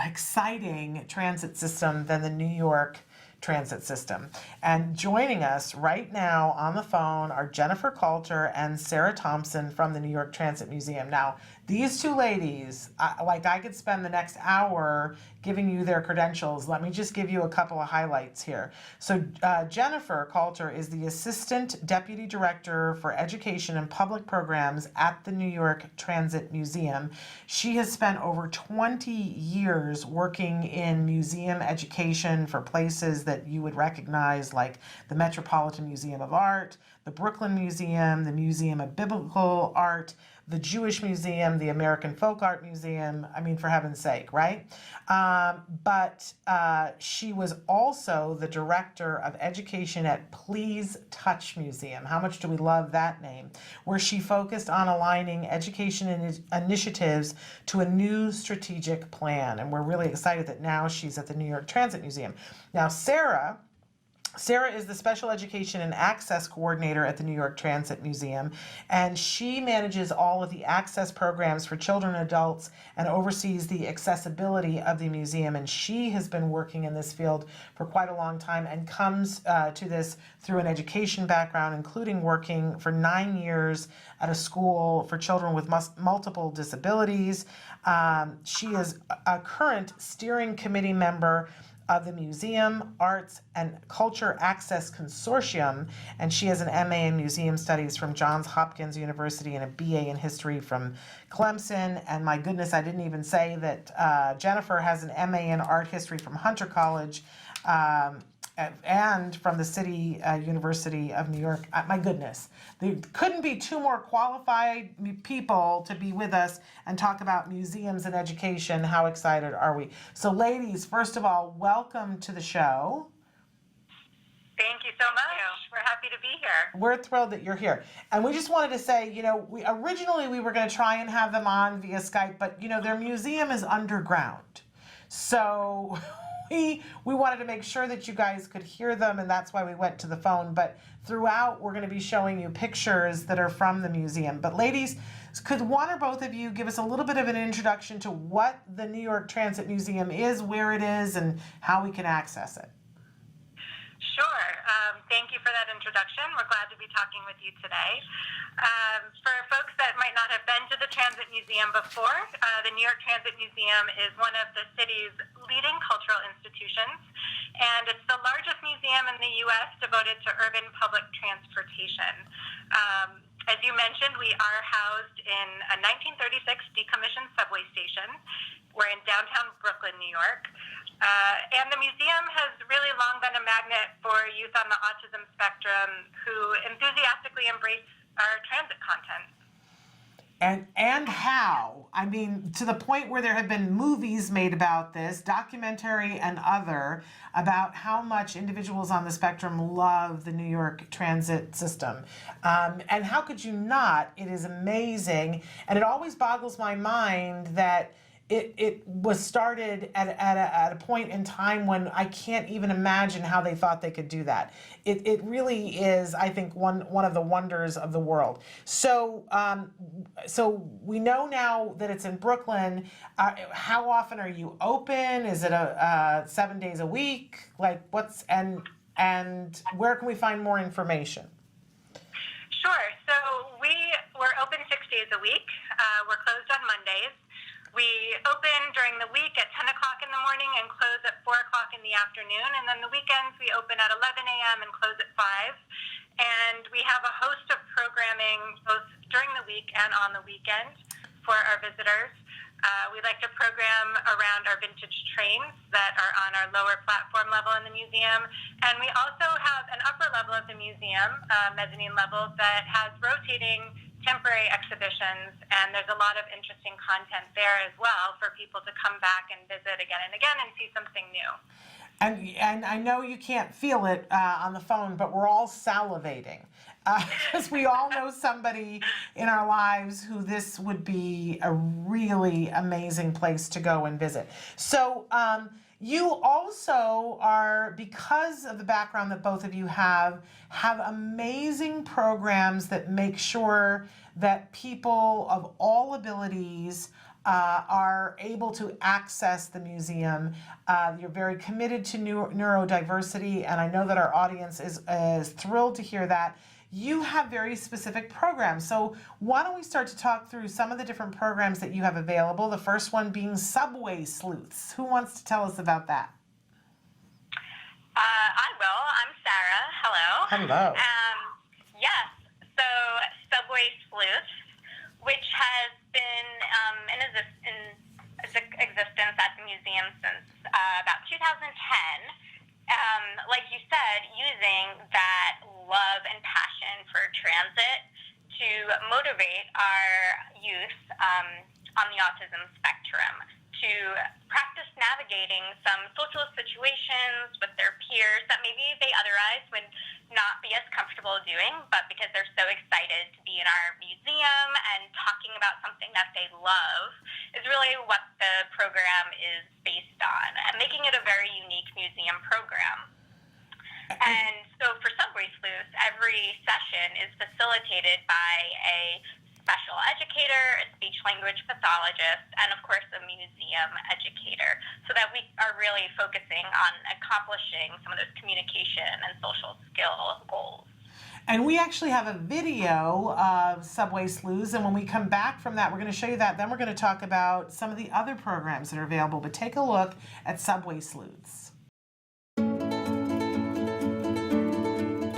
exciting transit system than the New York transit system. And joining us right now on the phone are Jennifer Kalter and Sara Thomson from the New York Transit Museum. Now, these two ladies, I could spend the next hour giving you their credentials. Let me just give you a couple of highlights here. So Jennifer Kalter is the Assistant Deputy Director for Education and Public Programs at the New York Transit Museum. She has spent over 20 years working in museum education for places that you would recognize, like the Metropolitan Museum of Art, the Brooklyn Museum, the Museum of Biblical Art, the Jewish Museum, the American Folk Art Museum, I mean, for heaven's sake, right? But she was also the Director of Education at Please Touch Museum. How much do we love that name? Where she focused on aligning education initiatives to a new strategic plan. And we're really excited that now she's at the New York Transit Museum. Now, Sara is the Special Education and Access Coordinator at the New York Transit Museum, and she manages all of the access programs for children and adults and oversees the accessibility of the museum. And she has been working in this field for quite a long time and comes to this through an education background, including working for 9 years at a school for children with multiple disabilities. She is a current steering committee member of the Museum, Arts, and Culture Access Consortium, and she has an MA in Museum Studies from Johns Hopkins University and a BA in History from Clemson. And my goodness, I didn't even say that Jennifer has an MA in Art History from Hunter College and from the City University of New York. My goodness, there couldn't be two more qualified people to be with us and talk about museums and education. How excited are we? So ladies, first of all, welcome to the show. Thank you so much. We're happy to be here. We're thrilled that you're here. And we just wanted to say, you know, we were going to try and have them on via Skype, but, you know, their museum is underground. So we wanted to make sure that you guys could hear them, and that's why we went to the phone. But throughout, we're going to be showing you pictures that are from the museum. But ladies, could one or both of you give us a little bit of an introduction to what the New York Transit Museum is, where it is, and how we can access it? Sure. Thank you for that introduction. We're glad to be talking with you today. For folks that might not have been to the Transit Museum before, the New York Transit Museum is one of the city's leading cultural institutions, and it's the largest museum in the U.S. devoted to urban public transportation. As you mentioned, we are housed in a 1936 decommissioned subway station. We're in downtown Brooklyn, New York. And the museum has really long been a magnet for youth on the autism spectrum who enthusiastically embrace our transit content. And how? I mean, to the point where there have been movies made about this, documentary and other, about how much individuals on the spectrum love the New York transit system. And how could you not? It is amazing. And it always boggles my mind that it was started at a point in time when I can't even imagine how they thought they could do that. It really is, I think, one of the wonders of the world. So so we know now that it's in Brooklyn. How often are you open? Is it 7 days a week? Like and where can we find more information? Sure. So we're open 6 days a week. We're closed on Mondays. We open during the week at 10 o'clock in the morning and close at 4 o'clock in the afternoon. And then the weekends we open at 11 a.m. and close at 5. And we have a host of programming both during the week and on the weekend for our visitors. We like to program around our vintage trains that are on our lower platform level in the museum. And we also have an upper level of the museum, mezzanine level, that has rotating temporary exhibitions, and there's a lot of interesting content there as well for people to come back and visit again and again and see something new. And I know you can't feel it on the phone, but we're all salivating because we all know somebody in our lives who this would be a really amazing place to go and visit. So you also are, because of the background that both of you have amazing programs that make sure that people of all abilities are able to access the museum. You're very committed to neurodiversity, and I know that our audience is thrilled to hear that. You have very specific programs. So why don't we start to talk through some of the different programs that you have available, the first one being Subway Sleuths. Who wants to tell us about that? I will. I'm Sara. Hello. Hello. Yes, so Subway Sleuths, which has been in existence at the museum since about 2010. Like you said, using that love and passion for transit to motivate our youth on the autism spectrum to practice navigating some social situations with their peers that maybe they otherwise would not be as comfortable doing, but because they're so excited to be in our museum and talking about something that they love is really what the program is based on, and making it a very unique museum program. And so for Subway Sleuths, every session is facilitated by a special educator, a speech-language pathologist, and of course a museum educator, so that we are really focusing on accomplishing some of those communication and social skill goals. And we actually have a video of Subway Sleuths, and when we come back from that, we're going to show you that. Then we're going to talk about some of the other programs that are available. But take a look at Subway Sleuths.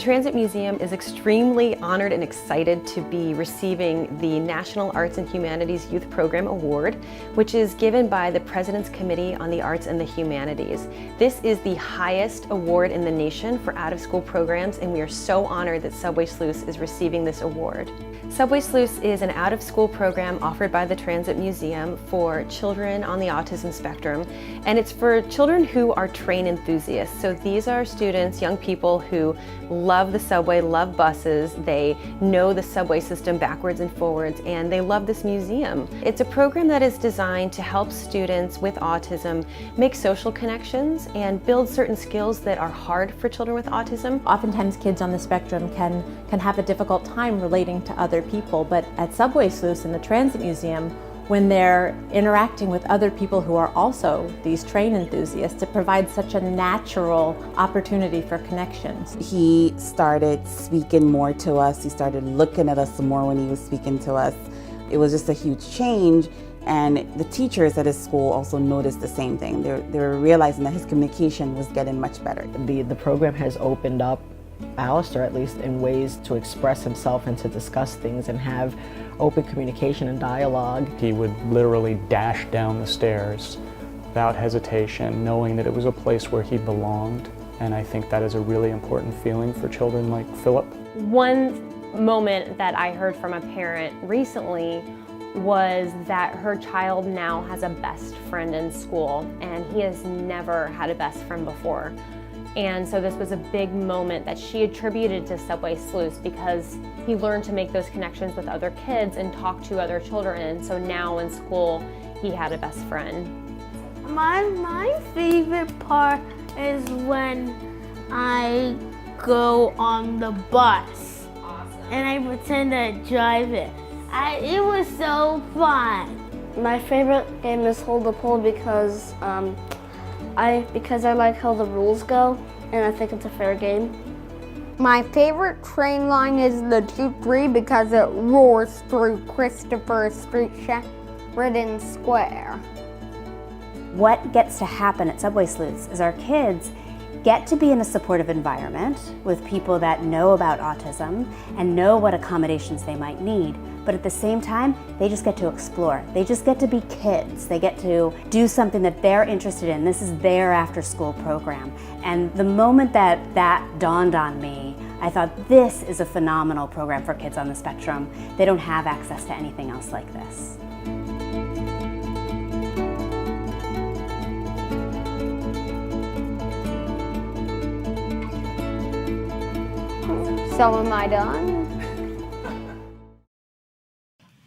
Transit Museum is extremely honored and excited to be receiving the National Arts and Humanities Youth Program Award, which is given by the President's Committee on the Arts and the Humanities. This is the highest award in the nation for out-of-school programs, and we are so honored that Subway Sleuths is receiving this award. Subway Sleuths is an out-of-school program offered by the Transit Museum for children on the autism spectrum, and it's for children who are train enthusiasts. So these are students, young people who love the subway, love buses, they know the subway system backwards and forwards, and they love this museum. It's a program that is designed to help students with autism make social connections and build certain skills that are hard for children with autism. Oftentimes kids on the spectrum can have a difficult time relating to other people, but at Subway Sleuths in the Transit Museum, when they're interacting with other people who are also these train enthusiasts, it provides such a natural opportunity for connections. He started speaking more to us. He started looking at us some more when he was speaking to us. It was just a huge change, and the teachers at his school also noticed the same thing. They were realizing that his communication was getting much better. The program has opened up Alistair, at least, in ways to express himself and to discuss things and have open communication and dialogue. He would literally dash down the stairs without hesitation, knowing that it was a place where he belonged. And I think that is a really important feeling for children like Philip. One moment that I heard from a parent recently was that her child now has a best friend in school, and he has never had a best friend before. And so this was a big moment that she attributed to Subway Sleuths because he learned to make those connections with other kids and talk to other children. And so now in school, he had a best friend. My favorite part is when I go on the bus. Awesome. And I pretend to drive it. It was so fun. My favorite game is Hold the Pole because I like how the rules go, and I think it's a fair game. My favorite train line is the 2-3 because it roars through Christopher Street, Sheridan Square. What gets to happen at Subway Sleuths is our kids get to be in a supportive environment with people that know about autism and know what accommodations they might need, but at the same time, they just get to explore. They just get to be kids. They get to do something that they're interested in. This is their after-school program. And the moment that dawned on me, I thought, this is a phenomenal program for kids on the spectrum. They don't have access to anything else like this. So am I done?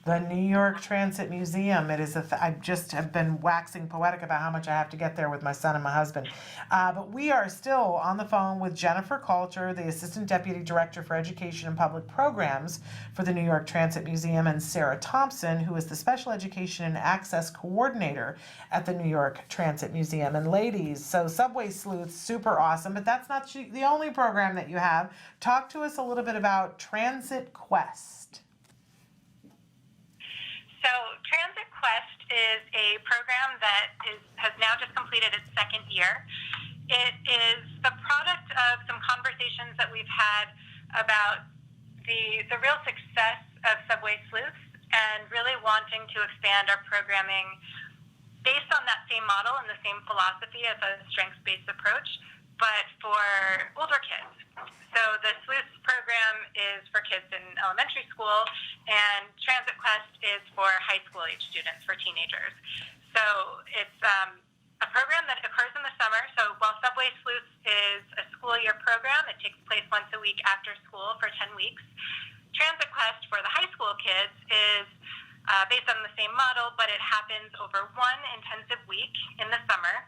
The New York Transit Museum. It is I just have been waxing poetic about how much I have to get there with my son and my husband. But we are still on the phone with Jennifer Kalter, the Assistant Deputy Director for Education and Public Programs for the New York Transit Museum, and Sara Thomson, who is the Special Education and Access Coordinator at the New York Transit Museum. And ladies, so Subway Sleuths, super awesome, but that's not the only program that you have. Talk to us a little bit about Transit Quest. So Transit Quest is a program that has now just completed its second year. It is the product of some conversations that we've had about the real success of Subway Sleuths and really wanting to expand our programming based on that same model and the same philosophy of a strengths-based approach, but for older kids. So the Sleuths program is for kids in elementary school, and Transit Quest is for high school age students, for teenagers. So it's a program that occurs in the summer. So while Subway Sleuths is a school year program, it takes place once a week after school for 10 weeks. Transit Quest for the high school kids is based on the same model, but it happens over one intensive week in the summer.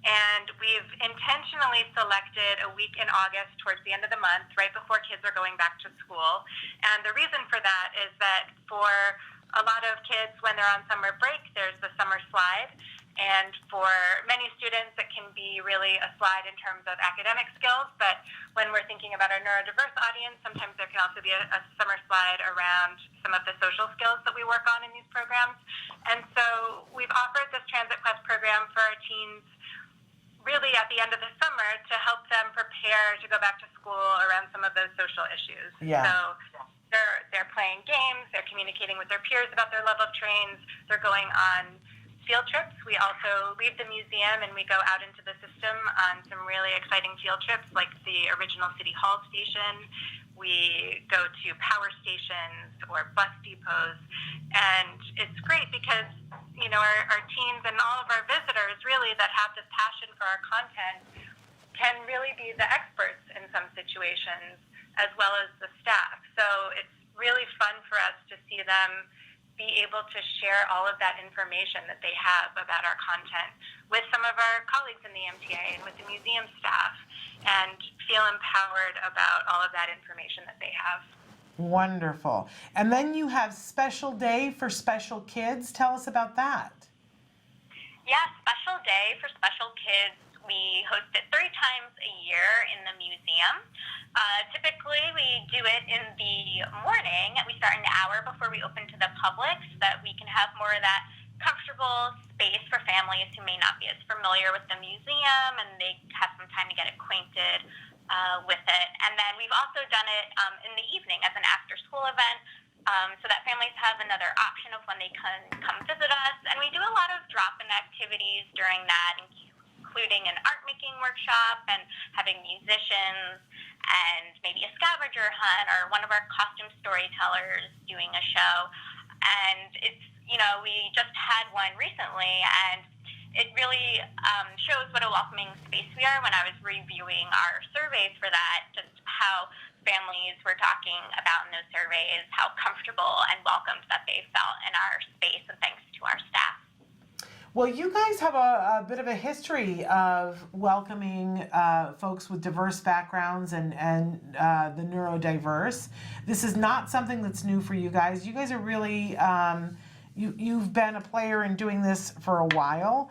And we've intentionally selected a week in August towards the end of the month, right before kids are going back to school. And the reason for that is that for a lot of kids, when they're on summer break, there's the summer slide. And for many students, it can be really a slide in terms of academic skills. But when we're thinking about our neurodiverse audience, sometimes there can also be a summer slide around some of the social skills that we work on in these programs. And so we've offered this Transit Quest program for our teens really at the end of the summer to help them prepare to go back to school around some of those social issues. Yeah. So they're playing games, they're communicating with their peers about their love of trains, they're going on field trips. We also leave the museum and we go out into the system on some really exciting field trips, like the original City Hall station. We go to power stations or bus depots, and it's great because, you know, our teens and all of our visitors really that have this passion for our content can really be the experts in some situations as well as the staff. So it's really fun for us to see them be able to share all of that information that they have about our content with some of our colleagues in the MTA and with the museum staff, and feel empowered about all of that information that they have. Wonderful. And then you have Special Day for Special Kids. Tell us about that. Yeah, Special Day for Special Kids. We host it 3 times a year in the museum. Typically, we do it in the morning. We start an hour before we open to the public so that we can have more of that comfortable space for families who may not be as familiar with the museum, and they have some time to get acquainted with it. And then we've also done it in the evening as an after-school event, so that families have another option of when they can come visit us. And we do a lot of drop-in activities during that, including an art-making workshop and having musicians and maybe a scavenger hunt or one of our costume storytellers doing a show. And it's, you know, we just had one recently, and it really shows what a welcoming space we are. When I was reviewing our surveys for that, just how families were talking about in those surveys, how comfortable and welcomed that they felt in our space, and thanks to our staff. Well, you guys have a bit of a history of welcoming folks with diverse backgrounds and the neurodiverse. This is not something that's new for you guys. You guys are really, you've been a player in doing this for a while.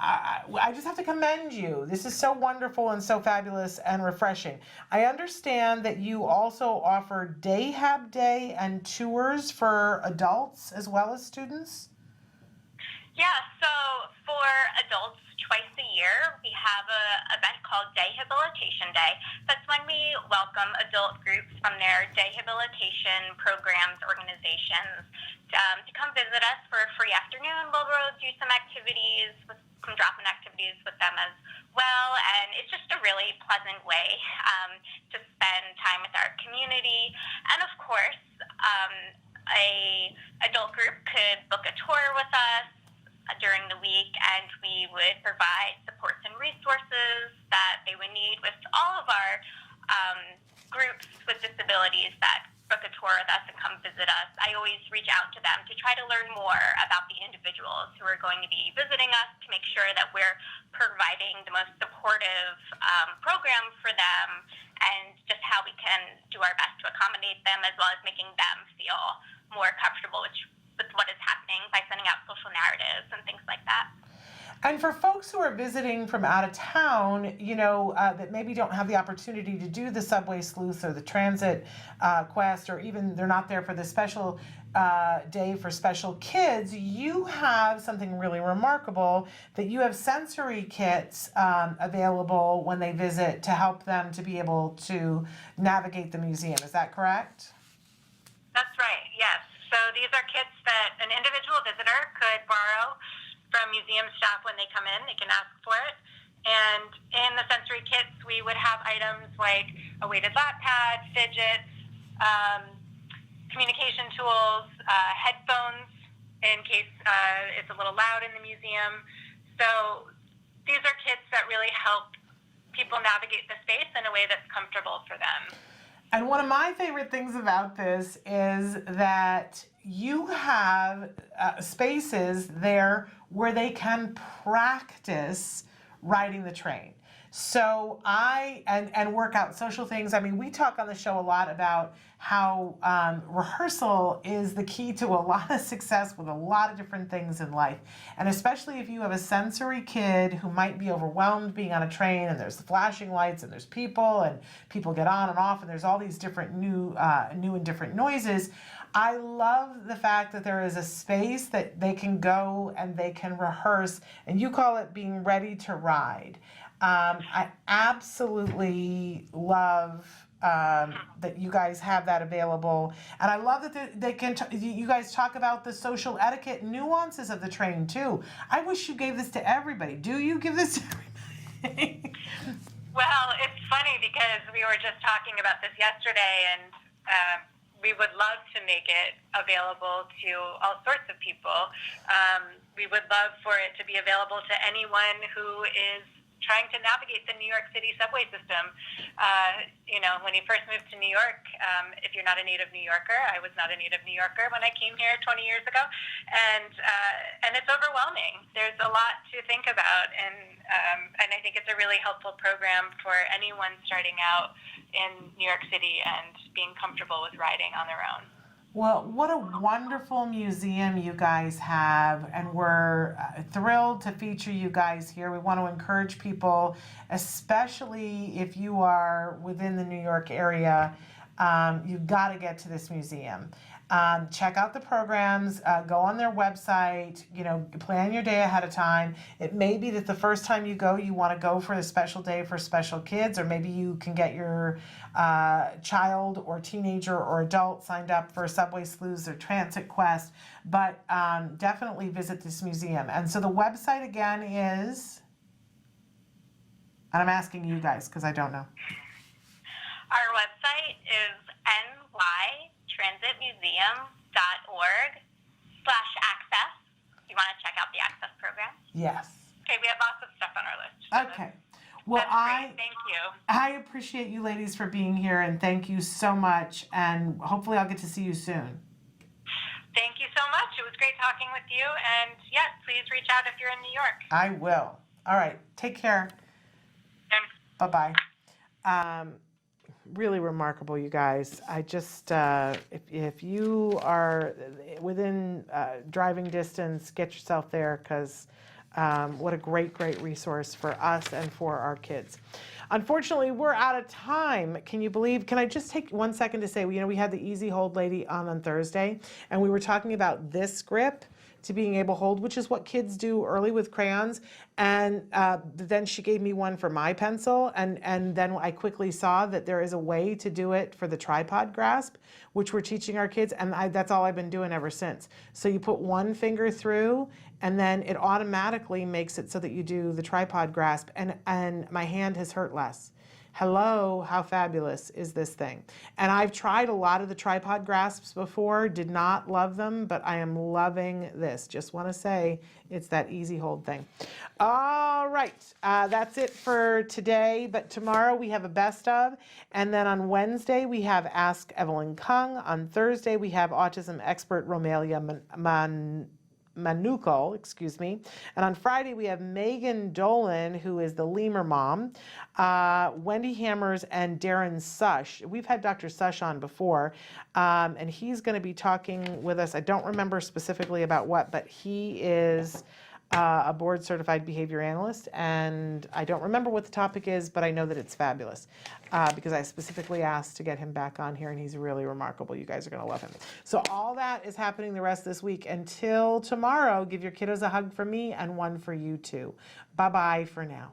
I just have to commend you. This is so wonderful and so fabulous and refreshing. I understand that you also offer Day-Hab Day and tours for adults as well as students? Yeah, so for adults, twice a year, we have an event called Dayhabilitation Day. That's when we welcome adult groups from their dayhabilitation programs, organizations, to come visit us for a free afternoon. We'll do some activities, some drop-in activities with them as well, and it's just a really pleasant way to spend time with our community. And of course, a adult group could book a tour with us during the week, and we would provide supports and resources that they would need with all of our groups with disabilities that book a tour with us and come visit us. I always reach out to them to try to learn more about the individuals who are going to be visiting us, to make sure that we're providing the most supportive program for them, and just how we can do our best to accommodate them, as well as making them feel more comfortable with what is happening by sending out social narratives and things like that. And for folks who are visiting from out of town, that maybe don't have the opportunity to do the subway sleuth or the transit quest, or even they're not there for the special day for special kids, you have something really remarkable, that you have sensory kits available when they visit to help them to be able to navigate the museum. Is that correct? That's right, yes. So these are kits that an individual visitor could borrow from museum staff when they come in. They can ask for it. And in the sensory kits, we would have items like a weighted lap pad, fidgets, communication tools, headphones in case it's a little loud in the museum. So these are kits that really help people navigate the space in a way that's comfortable for them. And one of my favorite things about this is that you have spaces there where they can practice riding the train. So and work out social things. I mean, we talk on the show a lot about how rehearsal is the key to a lot of success with a lot of different things in life. And especially if you have a sensory kid who might be overwhelmed being on a train, and there's the flashing lights, and there's people, and people get on and off, and there's all these different new and different noises. I love the fact that there is a space that they can go and they can rehearse, and you call it being ready to ride. I absolutely love that you guys have that available, and I love that they can. You guys talk about the social etiquette nuances of the train too. I wish you gave this to everybody. Do you give this to everybody? Well, it's funny because we were just talking about this yesterday, and we would love to make it available to all sorts of people. We would love for it to be available to anyone who is trying to navigate the New York City subway system. When you first moved to New York, if you're not a native New Yorker, I was not a native New Yorker when I came here 20 years ago, and it's overwhelming. There's a lot to think about, and I think it's a really helpful program for anyone starting out in New York City and being comfortable with riding on their own. Well, what a wonderful museum you guys have, and we're thrilled to feature you guys here. We want to encourage people, especially if you are within the New York area, you've got to get to this museum. Check out the programs, go on their website, plan your day ahead of time. It may be that the first time you go, you want to go for the special day for special kids, or maybe you can get your child or teenager or adult signed up for Subway Sleuths or Transit Quest, but definitely visit this museum. And so the website again is, and I'm asking you guys because I don't know. Our website is nytransitmuseum.org/access. You want to check out the access program? Yes. Okay, we have lots of stuff on our list. Okay. Well, That's great. Thank you. I appreciate you ladies for being here, and thank you so much, and hopefully I'll get to see you soon. Thank you so much. It was great talking with you, and yes, please reach out if you're in New York. I will. All right. Take care. Bye-bye. Really remarkable, you guys. I just, if you are within driving distance, get yourself there, because what a great, great resource for us and for our kids. Unfortunately, we're out of time. Can you believe? Can I just take 1 second to say, we had the Easy Hold lady on Thursday, and we were talking about this grip. to being able to hold, which is what kids do early with crayons. And then she gave me one for my pencil, and then I quickly saw that there is a way to do it for the tripod grasp, which we're teaching our kids, and that's all I've been doing ever since. So you put one finger through, and then it automatically makes it so that you do the tripod grasp, and my hand has hurt less. Hello, how fabulous is this thing? And I've tried a lot of the tripod grasps before, did not love them, but I am loving this. Just want to say it's that easy hold thing. All right, that's it for today, but tomorrow we have a best of, and then on Wednesday we have Ask Evelyn Kung. On Thursday we have autism expert Romelia Manukal, excuse me. And on Friday, we have Megan Dolan, who is the lemur mom, Wendy Hammers, and Darren Sush. We've had Dr. Sush on before, and he's going to be talking with us. I don't remember specifically about what, but he is a board-certified behavior analyst, and I don't remember what the topic is, but I know that it's fabulous because I specifically asked to get him back on here, and he's really remarkable. You guys are going to love him. So all that is happening the rest of this week. Until tomorrow, give your kiddos a hug from me and one for you too. Bye-bye for now.